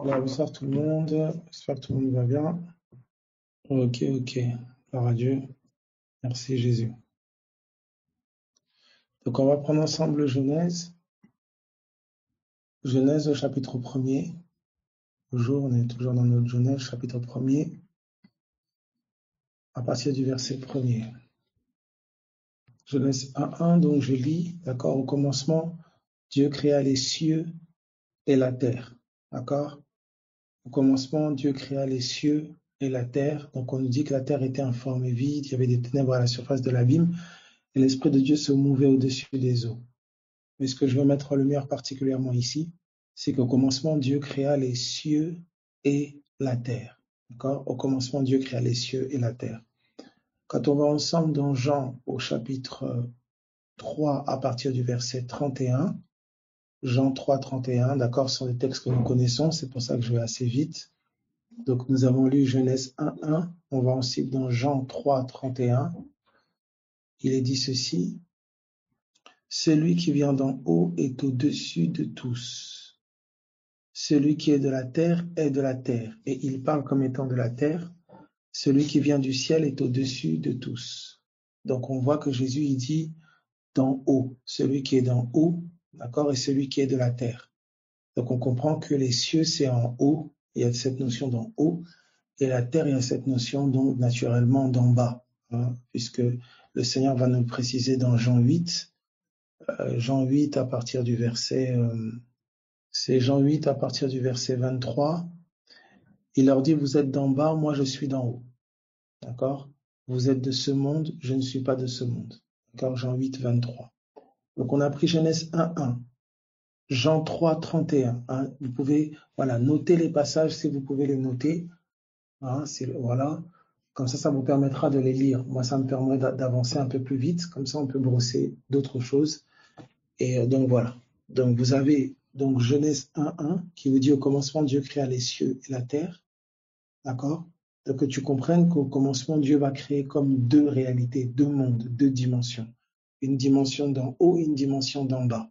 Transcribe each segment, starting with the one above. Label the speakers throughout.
Speaker 1: Alors, bonsoir tout le monde. J'espère que tout le monde va bien. Ok. Gloire à Dieu. Merci Jésus. Donc, on va prendre ensemble Genèse. Genèse au chapitre 1er. On est toujours dans notre Genèse, chapitre 1er, à partir du verset 1er. Genèse 1:1, donc je lis, d'accord, au commencement, Dieu créa les cieux et la terre. D'accord? Au commencement, Dieu créa les cieux et la terre. Donc, on nous dit que la terre était informe et vide, il y avait des ténèbres à la surface de l'abîme, et l'Esprit de Dieu se mouvait au-dessus des eaux. Mais ce que je veux mettre en lumière particulièrement ici, c'est qu'au commencement, Dieu créa les cieux et la terre. D'accord? Au commencement, Dieu créa les cieux et la terre. Quand on va ensemble dans Jean au chapitre 3 à partir du verset 31, Jean 3, 31, d'accord, ce sont des textes que nous connaissons, c'est pour ça que je vais assez vite. Donc nous avons lu Genèse 1:1, on va ensuite dans Jean 3, 31. Il est dit ceci: celui qui vient d'en haut est au-dessus de tous. Celui qui est de la terre est de la terre. Et il parle comme étant de la terre. Celui qui vient du ciel est au-dessus de tous. Donc on voit que Jésus, il dit d'en haut. Celui qui est d'en haut, d'accord, et celui qui est de la terre. Donc on comprend que les cieux, c'est en haut. Il y a cette notion d'en haut. Et la terre, il y a cette notion donc naturellement d'en bas. Hein, puisque le Seigneur va nous préciser dans Jean 8. Jean 8 à partir du verset... c'est Jean 8 à partir du verset 23. Il leur dit, vous êtes d'en bas, moi je suis d'en haut. D'accord? Vous êtes de ce monde, je ne suis pas de ce monde. D'accord? Jean 8, 23. Donc on a pris Genèse 1:1. Jean 3, 31. Hein? Vous pouvez noter les passages si vous pouvez les noter. Hein? Voilà. Comme ça vous permettra de les lire. Moi, ça me permet d'avancer un peu plus vite. Comme ça, on peut brosser d'autres choses. Et donc voilà. Donc vous avez donc Genèse 1:1 qui vous dit au commencement Dieu créa les cieux et la terre. D'accord? Donc que tu comprennes qu'au commencement Dieu va créer comme deux réalités, deux mondes, deux dimensions. Une dimension d'en haut et une dimension d'en bas.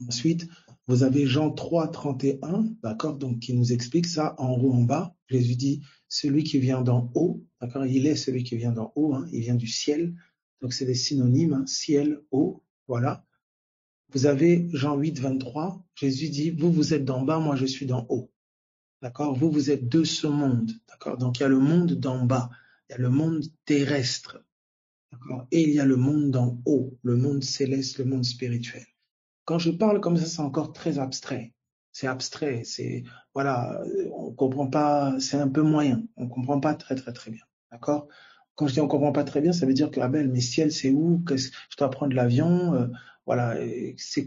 Speaker 1: Ensuite, vous avez Jean 3, 31, d'accord? Donc qui nous explique ça en haut, en bas. Jésus dit celui qui vient d'en haut, d'accord? Il est celui qui vient d'en haut, hein? Il vient du ciel. Donc c'est des synonymes, hein? Ciel, haut, voilà. Vous avez Jean 8, 23, Jésus dit, vous êtes d'en bas, moi je suis d'en haut. D'accord? Vous êtes de ce monde. D'accord? Donc il y a le monde d'en bas, il y a le monde terrestre. D'accord? Et il y a le monde d'en haut, le monde céleste, le monde spirituel. Quand je parle comme ça, c'est encore très abstrait. C'est abstrait, on comprend pas, c'est un peu moyen. On comprend pas très bien. D'accord? Quand je dis on comprend pas très bien, ça veut dire que mais ciel c'est où? Je dois prendre l'avion?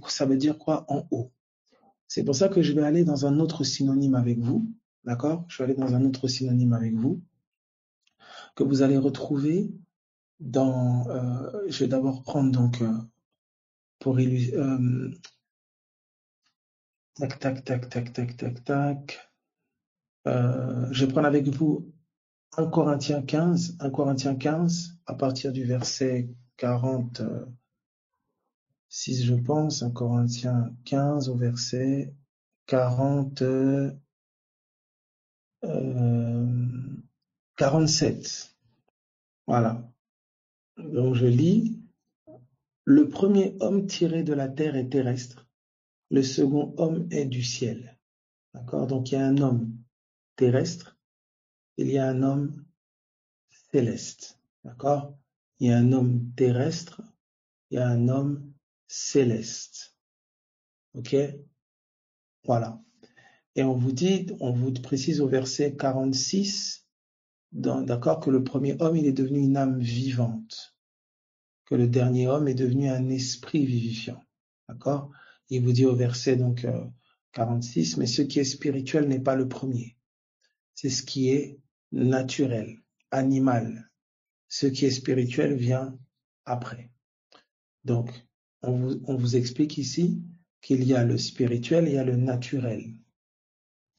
Speaker 1: Ça veut dire quoi en haut? C'est pour ça que je vais aller dans un autre synonyme avec vous. D'accord? Je vais aller dans un autre synonyme avec vous que vous allez retrouver dans. Je vais d'abord prendre donc pour illustrer. Tac. Je vais prendre avec vous 1 Corinthiens 15, à partir du verset 46, je pense. 1 Corinthiens 15 au verset 47. Voilà. Donc je lis. Le premier homme tiré de la terre est terrestre. Le second homme est du ciel. D'accord? Donc il y a un homme terrestre. Il y a un homme céleste. D'accord? Il y a un homme terrestre. Il y a un homme céleste. Ok? Voilà. Et on vous précise au verset 46, d'accord, que le premier homme, il est devenu une âme vivante. Que le dernier homme est devenu un esprit vivifiant. D'accord? Il vous dit au verset 46, mais ce qui est spirituel n'est pas le premier. C'est ce qui est naturel, animal. Ce qui est spirituel vient après. Donc, on vous explique ici qu'il y a le spirituel, il y a le naturel.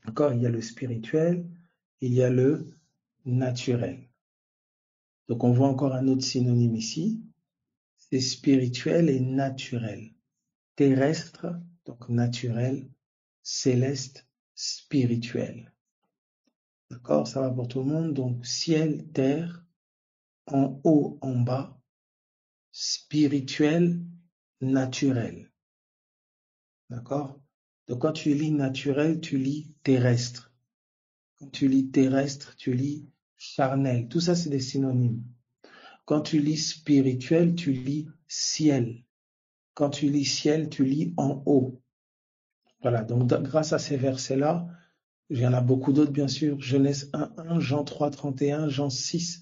Speaker 1: D'accord? Il y a le spirituel, il y a le naturel. Donc, on voit encore un autre synonyme ici. C'est spirituel et naturel. Terrestre, donc naturel, céleste, spirituel. D'accord? Ça va pour tout le monde. Donc, ciel, terre, en haut, en bas, spirituel, naturel. D'accord? Donc, quand tu lis naturel, tu lis terrestre. Quand tu lis terrestre, tu lis charnel. Tout ça, c'est des synonymes. Quand tu lis spirituel, tu lis ciel. Quand tu lis ciel, tu lis en haut. Voilà, donc grâce à ces versets-là, il y en a beaucoup d'autres, bien sûr. Genèse 1:1, Jean 3:31, Jean 6,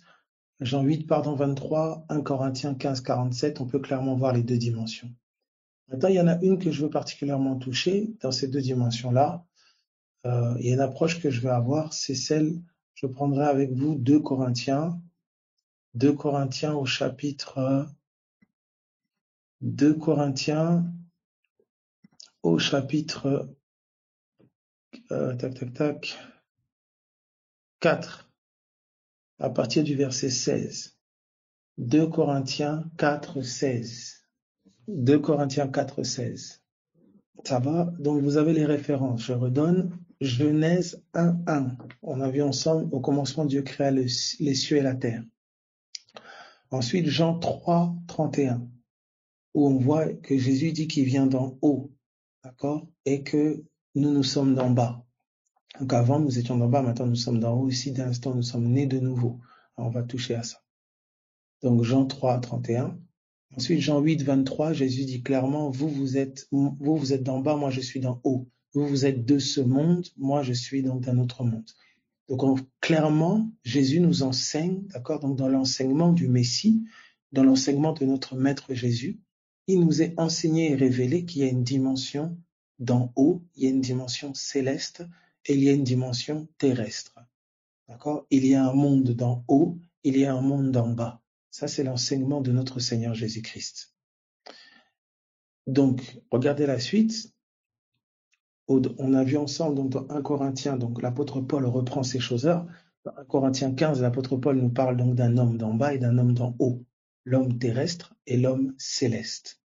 Speaker 1: Jean 8, 23, 1 Corinthiens 15:47, on peut clairement voir les deux dimensions. Maintenant, il y en a une que je veux particulièrement toucher dans ces deux dimensions-là. Il y a une approche que je vais avoir, c'est celle, je prendrai avec vous 2 Corinthiens au chapitre 2 Corinthiens au chapitre 4, à partir du verset 16. 2 Corinthiens 4:16. 2 Corinthiens 4:16. Ça va? Donc vous avez les références. Je redonne Genèse 1:1. On a vu ensemble, au commencement, Dieu créa les cieux et la terre. Ensuite, Jean 3:31, où on voit que Jésus dit qu'il vient d'en haut, d'accord? Et que nous sommes d'en bas. Donc avant, nous étions d'en bas, maintenant nous sommes d'en haut. Ici, d'un instant, nous sommes nés de nouveau. Alors, on va toucher à ça. Donc Jean 3:31. Ensuite, Jean 8:23, Jésus dit clairement, vous êtes d'en bas, moi je suis d'en haut. Vous êtes de ce monde, moi je suis donc d'un autre monde. Donc clairement, Jésus nous enseigne, d'accord, donc dans l'enseignement du Messie, dans l'enseignement de notre Maître Jésus, il nous est enseigné et révélé qu'il y a une dimension d'en haut, il y a une dimension céleste et il y a une dimension terrestre. D'accord? Il y a un monde d'en haut, il y a un monde d'en bas. Ça, c'est l'enseignement de notre Seigneur Jésus-Christ. Donc, regardez la suite. On a vu ensemble donc, dans 1 Corinthiens, donc l'apôtre Paul reprend ces choses-là. Dans 1 Corinthiens 15, l'apôtre Paul nous parle donc d'un homme d'en bas et d'un homme d'en haut, l'homme terrestre et l'homme céleste.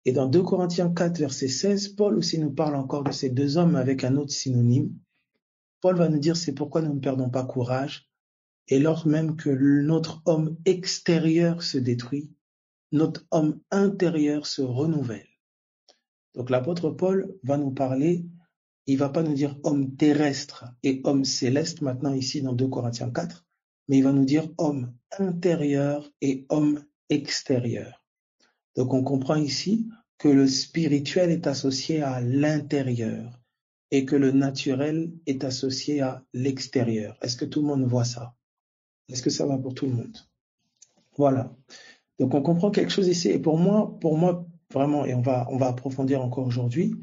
Speaker 1: Et dans 2 Corinthiens 4, verset 16, Paul aussi nous parle encore de ces deux hommes avec un autre synonyme. Paul va nous dire, c'est pourquoi nous ne perdons pas courage. Et lors même que notre homme extérieur se détruit, notre homme intérieur se renouvelle. Donc l'apôtre Paul va nous parler, il ne va pas nous dire homme terrestre et homme céleste maintenant ici dans 2 Corinthiens 4, mais il va nous dire homme intérieur et homme extérieur. Donc on comprend ici que le spirituel est associé à l'intérieur et que le naturel est associé à l'extérieur. Est-ce que tout le monde voit ça? Est-ce que ça va pour tout le monde? Voilà. Donc on comprend quelque chose ici. Et pour moi vraiment, et on va approfondir encore aujourd'hui,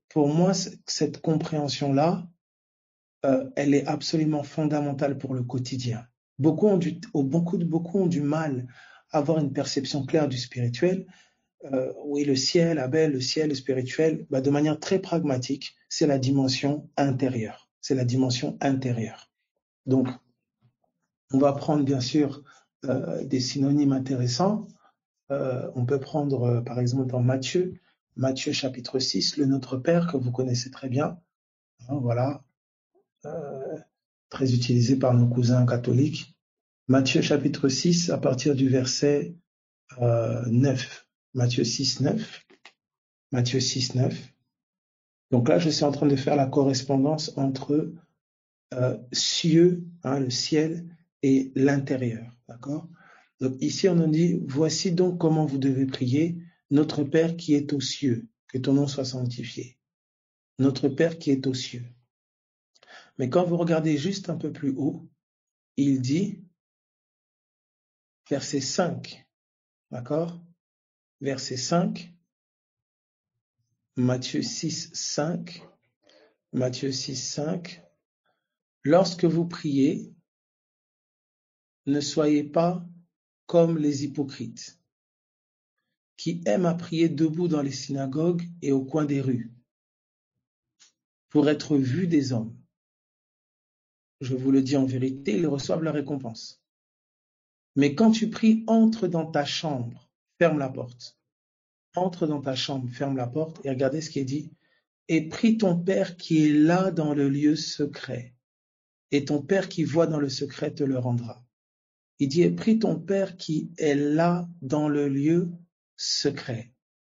Speaker 1: pour moi, cette compréhension-là, elle est absolument fondamentale pour le quotidien. Beaucoup ont du mal à avoir une perception claire du spirituel. Oui, le ciel, Abel, le ciel, le spirituel, de manière très pragmatique, c'est la dimension intérieure. C'est la dimension intérieure. Donc, on va prendre bien sûr des synonymes intéressants. On peut prendre par exemple dans Matthieu chapitre 6, le Notre Père que vous connaissez très bien. Hein, voilà, très utilisé par nos cousins catholiques. Matthieu chapitre 6 à partir du verset 9. Matthieu 6, 9. Matthieu 6, 9. Donc là, je suis en train de faire la correspondance entre cieux, le ciel, et l'intérieur. D'accord? Donc ici, on nous dit, voici donc comment vous devez prier, notre Père qui est aux cieux, que ton nom soit sanctifié. Notre Père qui est aux cieux. Mais quand vous regardez juste un peu plus haut, il dit, verset 5, d'accord? Verset 5, Matthieu 6, 5, Matthieu 6, 5, lorsque vous priez, ne soyez pas comme les hypocrites, qui aiment à prier debout dans les synagogues et au coin des rues, pour être vus des hommes. Je vous le dis en vérité, ils reçoivent la récompense. Mais quand tu pries, entre dans ta chambre, ferme la porte. Entre dans ta chambre, ferme la porte et regardez ce qui est dit. et prie ton Père qui est là dans le lieu secret, et ton Père qui voit dans le secret te le rendra. Il dit, et prie ton Père qui est là dans le lieu secret.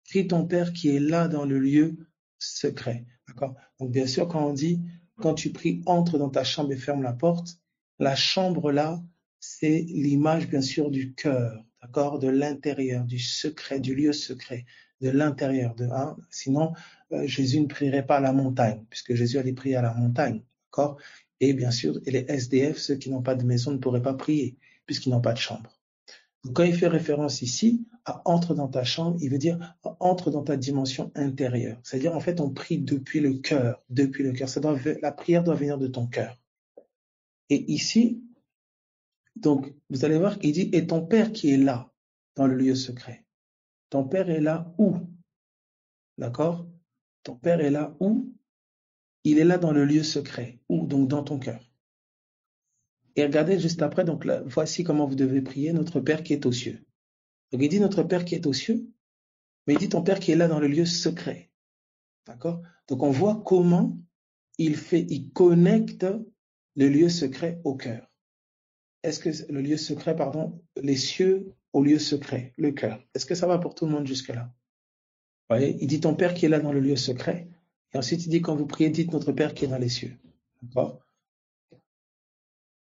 Speaker 1: Prie ton Père qui est là dans le lieu secret. D'accord? Donc, bien sûr, quand on dit, quand tu pries, entre dans ta chambre et ferme la porte, la chambre là, c'est l'image, bien sûr, du cœur, d'accord? De l'intérieur, du secret, du lieu secret, de l'intérieur. Sinon, Jésus ne prierait pas à la montagne, puisque Jésus allait prier à la montagne, d'accord? Et bien sûr, les SDF, ceux qui n'ont pas de maison, ne pourraient pas prier, puisqu'ils n'ont pas de chambre. Donc, quand il fait référence ici à entre dans ta chambre, il veut dire entre dans ta dimension intérieure. C'est-à-dire, en fait, on prie depuis le cœur, depuis le cœur. La prière doit venir de ton cœur. Et ici, donc, vous allez voir qu'il dit, et ton Père qui est là, dans le lieu secret. Ton Père est là où? D'accord? Ton Père est là où? Il est là dans le lieu secret. Où? Donc, dans ton cœur. Et regardez juste après, donc là, voici comment vous devez prier, notre Père qui est aux cieux. Donc il dit notre Père qui est aux cieux, mais il dit ton Père qui est là dans le lieu secret. D'accord? Donc on voit comment il connecte le lieu secret au cœur. Est-ce que le lieu secret, pardon, les cieux au lieu secret, le cœur. Est-ce que ça va pour tout le monde jusque-là? Vous voyez, il dit ton Père qui est là dans le lieu secret. Et ensuite il dit quand vous priez, dites notre Père qui est dans les cieux. D'accord?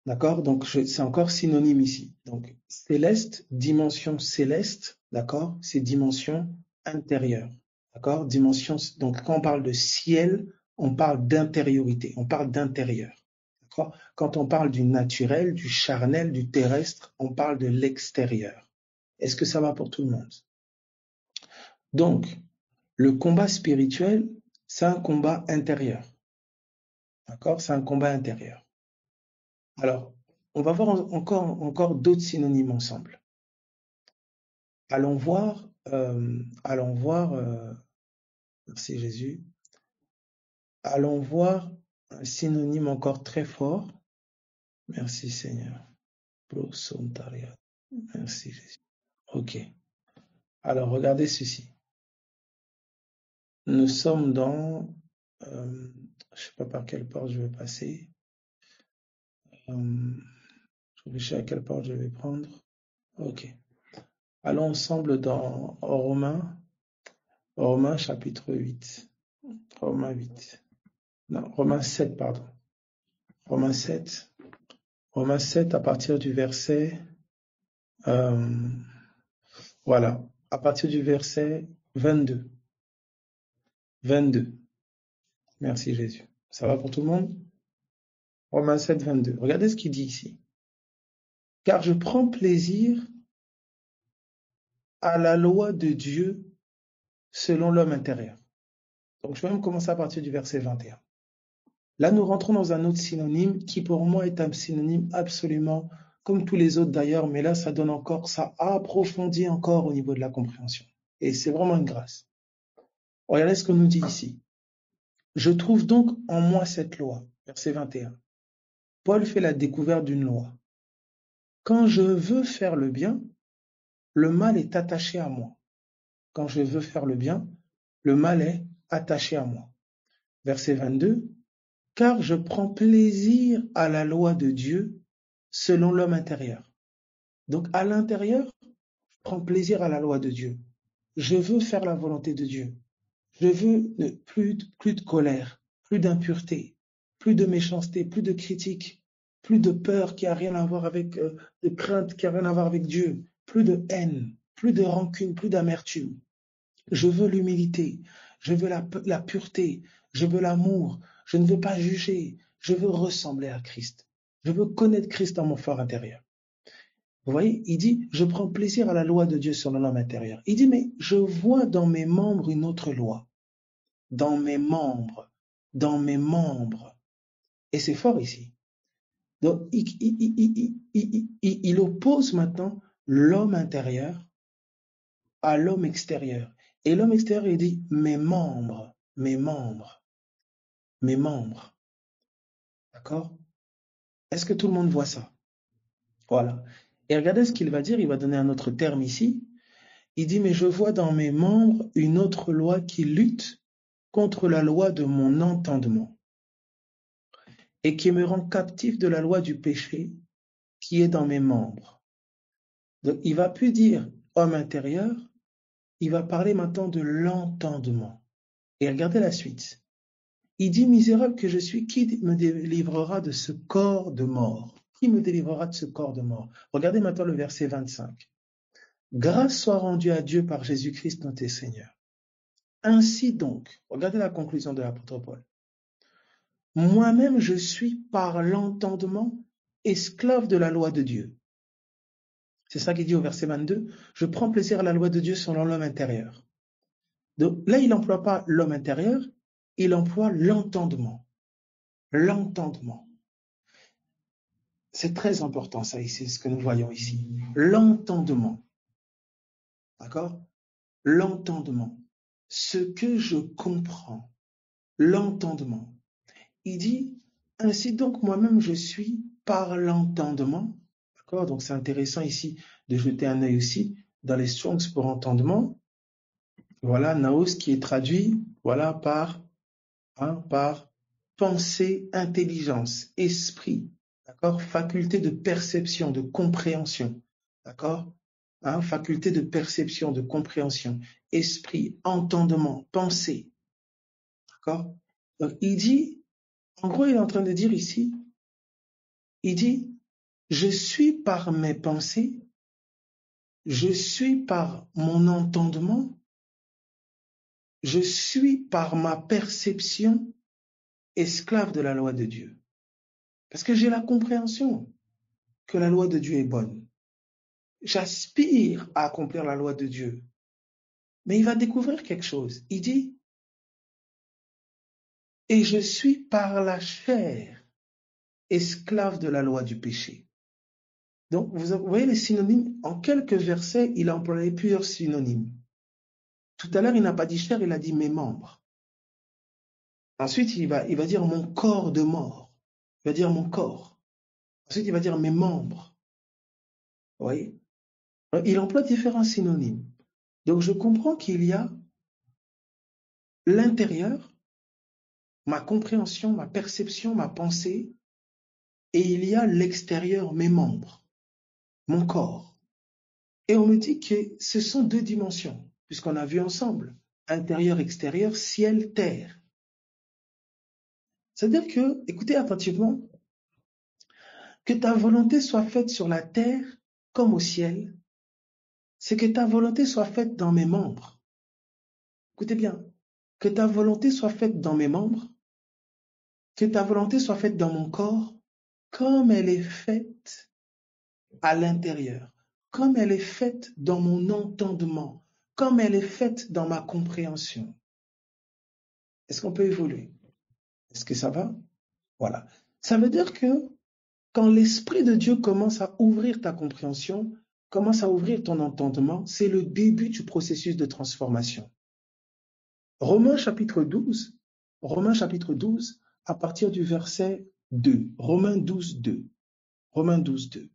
Speaker 1: D'accord? Donc, c'est encore synonyme ici. Donc, céleste, dimension céleste, d'accord? C'est dimension intérieure. D'accord? Dimension, donc, quand on parle de ciel, on parle d'intériorité, on parle d'intérieur. D'accord? Quand on parle du naturel, du charnel, du terrestre, on parle de l'extérieur. Est-ce que ça va pour tout le monde? Donc, le combat spirituel, c'est un combat intérieur. D'accord? C'est un combat intérieur. Alors, on va voir encore d'autres synonymes ensemble. Allons voir, merci Jésus, allons voir un synonyme encore très fort. Merci Seigneur. Merci Jésus. Ok. Alors, regardez ceci. Nous sommes dans, je ne sais pas par quelle porte je vais passer. Je réfléchis à quelle porte je vais prendre. Ok. Allons ensemble dans Romains chapitre 8. Romains 8. Non, Romains 7, pardon. Romains 7. Romains 7 à partir du verset, voilà, à partir du verset 22. 22. Merci Jésus. Ça va pour tout le monde? Romains 7, 22. Regardez ce qu'il dit ici. Car je prends plaisir à la loi de Dieu selon l'homme intérieur. Donc je vais même commencer à partir du verset 21. Là, nous rentrons dans un autre synonyme qui pour moi est un synonyme absolument comme tous les autres d'ailleurs, mais là, ça donne encore, ça approfondit encore au niveau de la compréhension. Et c'est vraiment une grâce. Regardez ce qu'on nous dit ici. Je trouve donc en moi cette loi, verset 21. Paul fait la découverte d'une loi. Quand je veux faire le bien, le mal est attaché à moi. Quand je veux faire le bien, le mal est attaché à moi. Verset 22. Car je prends plaisir à la loi de Dieu selon l'homme intérieur. Donc à l'intérieur, je prends plaisir à la loi de Dieu. Je veux faire la volonté de Dieu. Je veux plus de colère, plus d'impureté, plus de méchanceté, plus de critique, plus de peur qui a rien à voir avec, de crainte qui a rien à voir avec Dieu, plus de haine, plus de rancune, plus d'amertume. Je veux l'humilité, je veux la pureté, je veux l'amour, je ne veux pas juger, je veux ressembler à Christ. Je veux connaître Christ dans mon fort intérieur. Vous voyez, il dit, je prends plaisir à la loi de Dieu sur l'homme intérieur. Il dit, mais je vois dans mes membres une autre loi. Dans mes membres. Et c'est fort ici. Donc, il oppose maintenant l'homme intérieur à l'homme extérieur. Et l'homme extérieur, il dit, mes membres. D'accord? Est-ce que tout le monde voit ça? Voilà. Et regardez ce qu'il va dire, il va donner un autre terme ici. Il dit, mais je vois dans mes membres une autre loi qui lutte contre la loi de mon entendement et qui me rend captif de la loi du péché qui est dans mes membres. Donc, il ne va plus dire homme intérieur, il va parler maintenant de l'entendement. Et regardez la suite. Il dit, misérable que je suis, qui me délivrera de ce corps de mort? Qui me délivrera de ce corps de mort? Regardez maintenant le verset 25. Grâce soit rendue à Dieu par Jésus-Christ notre Seigneur. Ainsi donc, regardez la conclusion de l'apôtre Paul. Moi-même, je suis par l'entendement esclave de la loi de Dieu. C'est ça qu'il dit au verset 22. Je prends plaisir à la loi de Dieu selon l'homme intérieur. Donc là, il n'emploie pas l'homme intérieur, il emploie l'entendement. L'entendement. C'est très important ça ici, ce que nous voyons ici. L'entendement. D'accord? L'entendement. Ce que je comprends. L'entendement. Il dit, ainsi donc moi-même je suis par l'entendement. D'accord? Donc c'est intéressant ici de jeter un œil aussi dans les Strongs pour entendement. Voilà, naos qui est traduit, voilà, par pensée, intelligence, esprit, d'accord, faculté de perception, de compréhension, d'accord, faculté de perception, de compréhension, esprit, entendement, pensée, d'accord. Donc il dit, en gros, il est en train de dire ici, il dit, je suis par mes pensées, je suis par mon entendement, je suis par ma perception esclave de la loi de Dieu. Parce que j'ai la compréhension que la loi de Dieu est bonne. J'aspire à accomplir la loi de Dieu. Mais il va découvrir quelque chose. Il dit, et je suis par la chair esclave de la loi du péché. Donc, vous voyez les synonymes. En quelques versets, il a employé plusieurs synonymes. Tout à l'heure, il n'a pas dit chair, il a dit mes membres. Ensuite, il va dire mon corps de mort. Il va dire mon corps. Ensuite, il va dire mes membres. Vous voyez? Il emploie différents synonymes. Donc, je comprends qu'il y a l'intérieur, ma compréhension, ma perception, ma pensée, et il y a l'extérieur, mes membres, mon corps. Et on me dit que ce sont deux dimensions, puisqu'on a vu ensemble, intérieur, extérieur, ciel, terre. C'est-à-dire que, écoutez attentivement, que ta volonté soit faite sur la terre comme au ciel, c'est que ta volonté soit faite dans mes membres. Écoutez bien, que ta volonté soit faite dans mes membres, que ta volonté soit faite dans mon corps, comme elle est faite à l'intérieur, comme elle est faite dans mon entendement, comme elle est faite dans ma compréhension. Est-ce qu'on peut évoluer? Est-ce que ça va? Voilà. Ça veut dire que quand l'Esprit de Dieu commence à ouvrir ta compréhension, commence à ouvrir ton entendement, c'est le début du processus de transformation. Romains chapitre 12, à partir du verset 2. Romains 12, 2. Romains 12, 2.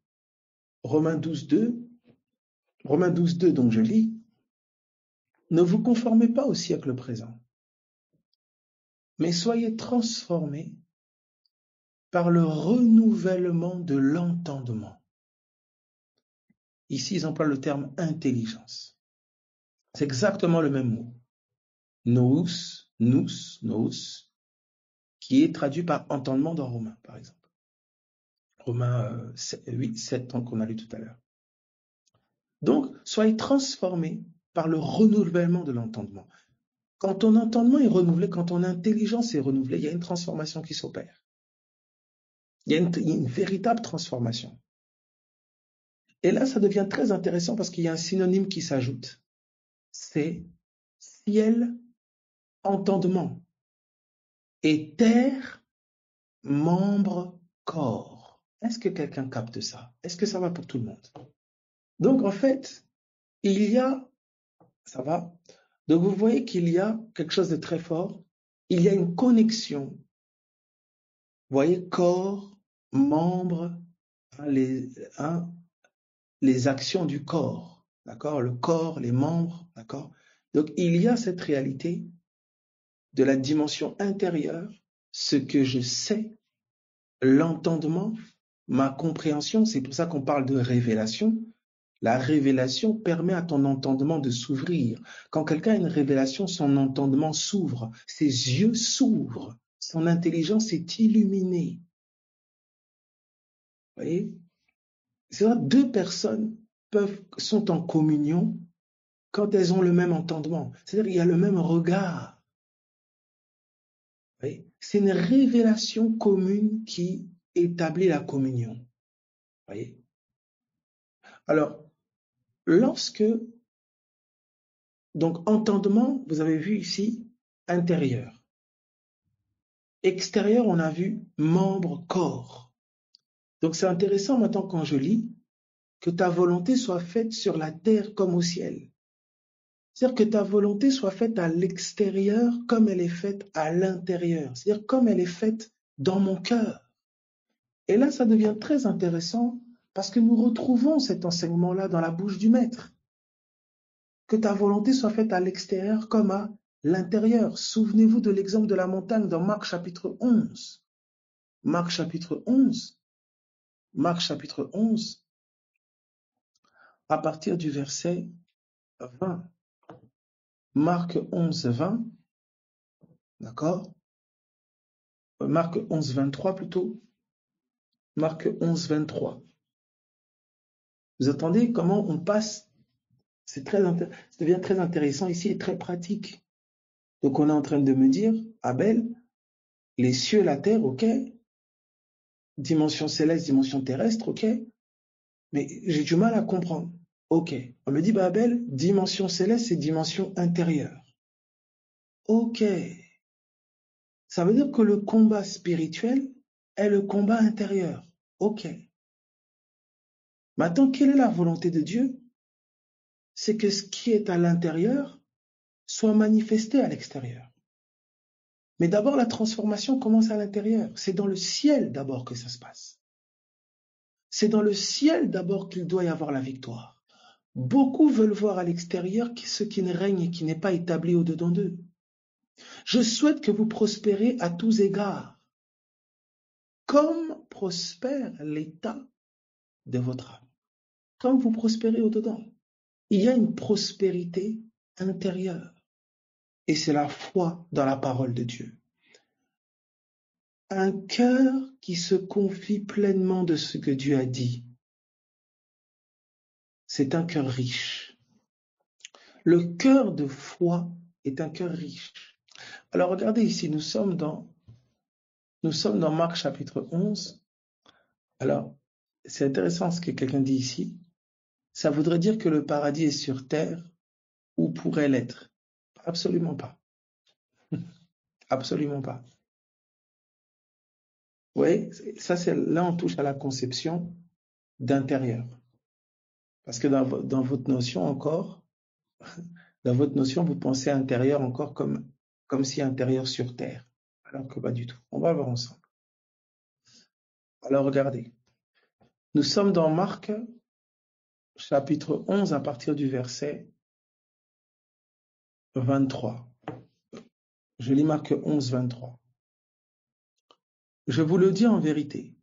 Speaker 1: Romains 12, 2. Romains 12, 2, donc je lis. Ne vous conformez pas au siècle présent, mais soyez transformés par le renouvellement de l'entendement. Ici, ils emploient le terme intelligence. C'est exactement le même mot. Nous, qui est traduit par entendement dans Romains, par exemple. Romains 8, 7, qu'on a lu tout à l'heure. Donc, soyez transformés par le renouvellement de l'entendement. Quand ton entendement est renouvelé, quand ton intelligence est renouvelée, il y a une transformation qui s'opère. Il y a une véritable transformation. Et là, ça devient très intéressant parce qu'il y a un synonyme qui s'ajoute. C'est ciel, entendement. Et terre, membre, corps. Est-ce que quelqu'un capte ça? Est-ce que ça va pour tout le monde? Donc, en fait, il y a... Ça va? Donc, vous voyez qu'il y a quelque chose de très fort. Il y a une connexion. Vous voyez, corps, membre, les actions du corps, d'accord? Le corps, les membres, d'accord? Donc, il y a cette réalité de la dimension intérieure, ce que je sais, l'entendement, ma compréhension. C'est pour ça qu'on parle de révélation. La révélation permet à ton entendement de s'ouvrir. Quand quelqu'un a une révélation, son entendement s'ouvre, ses yeux s'ouvrent, son intelligence est illuminée. Vous voyez? C'est vrai, deux personnes sont en communion quand elles ont le même entendement. C'est-à-dire qu'il y a le même regard. Vous voyez? C'est une révélation commune qui établit la communion. Vous voyez? Alors, lorsque, donc entendement, vous avez vu ici, intérieur. Extérieur, on a vu membre, corps. Donc c'est intéressant maintenant quand je lis que ta volonté soit faite sur la terre comme au ciel. C'est-à-dire que ta volonté soit faite à l'extérieur comme elle est faite à l'intérieur. C'est-à-dire comme elle est faite dans mon cœur. Et là, ça devient très intéressant parce que nous retrouvons cet enseignement-là dans la bouche du Maître. Que ta volonté soit faite à l'extérieur comme à l'intérieur. Souvenez-vous de l'exemple de la montagne dans Marc chapitre 11. Marc chapitre 11. Marc chapitre 11, à partir du verset 20. Marc 11, 20. D'accord? Marc 11, 23 plutôt. Marc 11, 23. Vous entendez comment on passe? Ça devient très intéressant ici et très pratique. Donc on est en train de me dire, Abel, les cieux, la terre, ok. Dimension céleste, dimension terrestre, ok. Mais j'ai du mal à comprendre. Ok. On me dit, bah Abel, dimension céleste, c'est dimension intérieure. Ok. Ça veut dire que le combat spirituel est le combat intérieur. Ok. Maintenant, quelle est la volonté de Dieu? C'est que ce qui est à l'intérieur soit manifesté à l'extérieur. Mais d'abord, la transformation commence à l'intérieur. C'est dans le ciel d'abord que ça se passe. C'est dans le ciel d'abord qu'il doit y avoir la victoire. Beaucoup veulent voir à l'extérieur ce qui ne règne et qui n'est pas établi au-dedans d'eux. Je souhaite que vous prospérez à tous égards, comme prospère l'état de votre âme. Comme vous prospérez au-dedans, il y a une prospérité intérieure. Et c'est la foi dans la parole de Dieu. Un cœur qui se confie pleinement de ce que Dieu a dit. C'est un cœur riche. Le cœur de foi est un cœur riche. Alors regardez ici, nous sommes dans Marc chapitre 11. Alors, c'est intéressant ce que quelqu'un dit ici. Ça voudrait dire que le paradis est sur terre ou pourrait l'être. Absolument pas. Absolument pas. Oui, ça c'est là on touche à la conception d'intérieur. Parce que dans votre notion encore, dans votre notion, vous pensez intérieur encore comme si intérieur sur terre. Alors que pas du tout. On va voir ensemble. Alors regardez. Nous sommes dans Marc chapitre 11 à partir du verset 23. Je lis Marc 11, 23. Je vous le dis en vérité.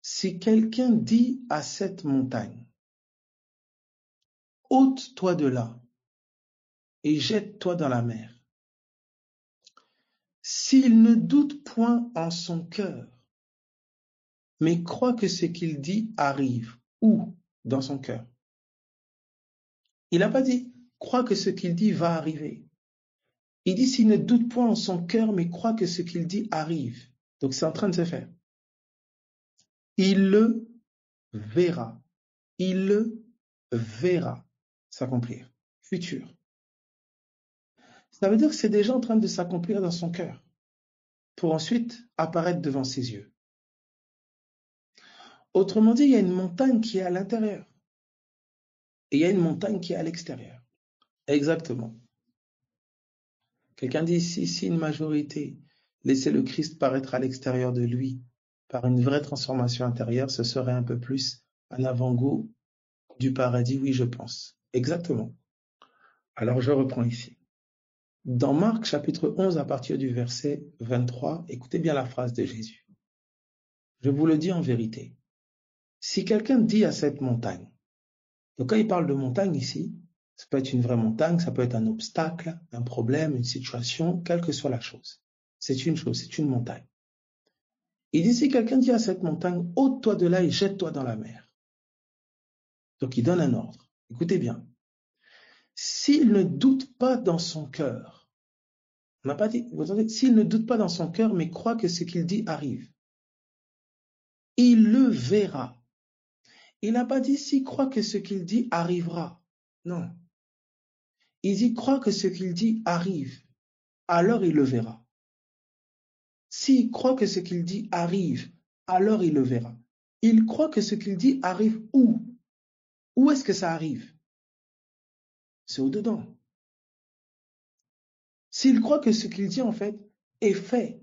Speaker 1: Si quelqu'un dit à cette montagne, ôte-toi de là et jette-toi dans la mer. S'il ne doute point en son cœur, mais croit que ce qu'il dit arrive, où dans son cœur. Il n'a pas dit, croit que ce qu'il dit va arriver. Il dit, s'il ne doute point en son cœur, mais croit que ce qu'il dit arrive. Donc c'est en train de se faire. Il le verra. Il le verra s'accomplir. Futur. Ça veut dire que c'est déjà en train de s'accomplir dans son cœur, pour ensuite apparaître devant ses yeux. Autrement dit, il y a une montagne qui est à l'intérieur. Et il y a une montagne qui est à l'extérieur. Exactement. Quelqu'un dit ici, si une majorité laissait le Christ paraître à l'extérieur de lui par une vraie transformation intérieure, ce serait un peu plus un avant-goût du paradis, oui, je pense. Exactement. Alors je reprends ici. Dans Marc chapitre 11, à partir du verset 23, écoutez bien la phrase de Jésus. Je vous le dis en vérité. Si quelqu'un dit à cette montagne, donc quand il parle de montagne ici, ça peut être une vraie montagne, ça peut être un obstacle, un problème, une situation, quelle que soit la chose. C'est une chose, c'est une montagne. Il dit, si quelqu'un dit à cette montagne, ôte-toi de là et jette-toi dans la mer. Donc il donne un ordre. Écoutez bien. S'il ne doute pas dans son cœur, on n'a pas dit, vous entendez, s'il ne doute pas dans son cœur, mais croit que ce qu'il dit arrive, il le verra. Il n'a pas dit s'il croit que ce qu'il dit arrivera. Non. Il dit croit que ce qu'il dit arrive. Alors il le verra. S'il croit que ce qu'il dit arrive, alors il le verra. Il croit que ce qu'il dit arrive où? Où est-ce que ça arrive? C'est au-dedans. S'il croit que ce qu'il dit en fait est fait,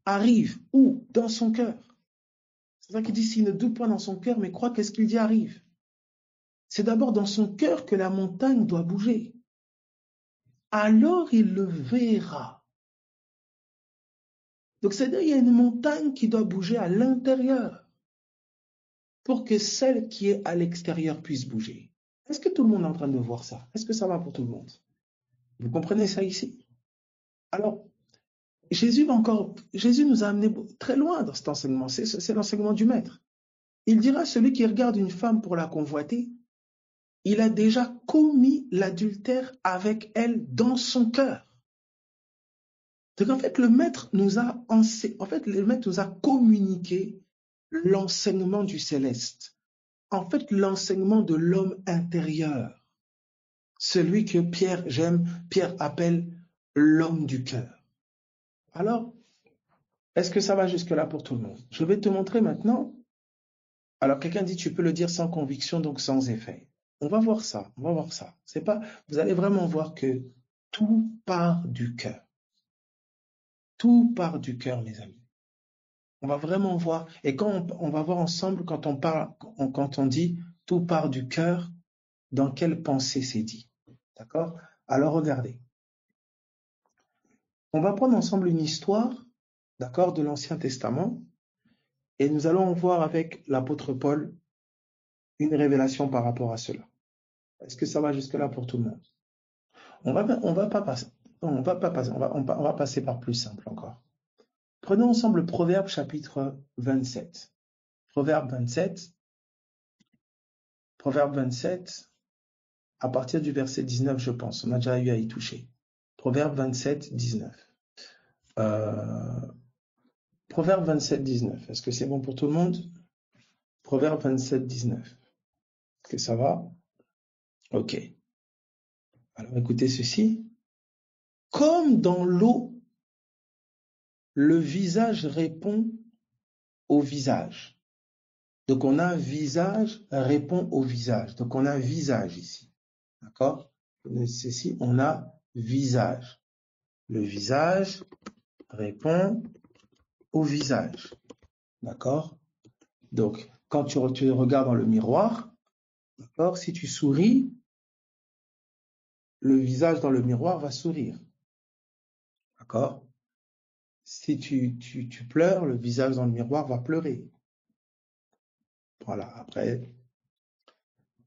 Speaker 1: arrive où? Dans son cœur. C'est ça qu'il dit, s'il ne doute pas dans son cœur, mais croit que ce qu'il dit arrive. C'est d'abord dans son cœur que la montagne doit bouger. Alors il le verra. Donc c'est-à-dire qu'il y a une montagne qui doit bouger à l'intérieur pour que celle qui est à l'extérieur puisse bouger. Est-ce que tout le monde est en train de voir ça? Est-ce que ça va pour tout le monde? Vous comprenez ça ici? Alors, Jésus nous a amené très loin dans cet enseignement. C'est l'enseignement du Maître. Il dira, celui qui regarde une femme pour la convoiter, il a déjà commis l'adultère avec elle dans son cœur. Donc en fait, le Maître nous a communiqué l'enseignement du céleste. En fait, l'enseignement de l'homme intérieur. Celui que Pierre appelle l'homme du cœur. Alors, est-ce que ça va jusque-là pour tout le monde? Je vais te montrer maintenant. Alors, quelqu'un dit, tu peux le dire sans conviction, donc sans effet. On va voir ça, C'est pas, vous allez vraiment voir que tout part du cœur. Tout part du cœur, mes amis. On va vraiment voir, et quand on va voir ensemble, quand on dit tout part du cœur, dans quelle pensée c'est dit. D'accord? Alors, regardez. On va prendre ensemble une histoire, d'accord, de l'Ancien Testament, et nous allons voir avec l'apôtre Paul une révélation par rapport à cela. Est-ce que ça va jusque-là pour tout le monde? On va passer par plus simple encore. Prenons ensemble le Proverbe chapitre 27. Proverbe 27, à partir du verset 19, je pense. On a déjà eu à y toucher. Proverbe 27, 19. Proverbe 27, 19. Est-ce que c'est bon pour tout le monde? Proverbe 27, 19. Est-ce que ça va? Ok. Alors écoutez ceci. Comme dans l'eau, le visage répond au visage. Donc on a visage répond au visage. Donc on a visage ici. D'accord? Ceci, on a visage. Le visage répond au visage. D'accord? Donc, quand tu regardes dans le miroir, d'accord, si tu souris, le visage dans le miroir va sourire. D'accord? Si tu pleures, le visage dans le miroir va pleurer. Voilà, après,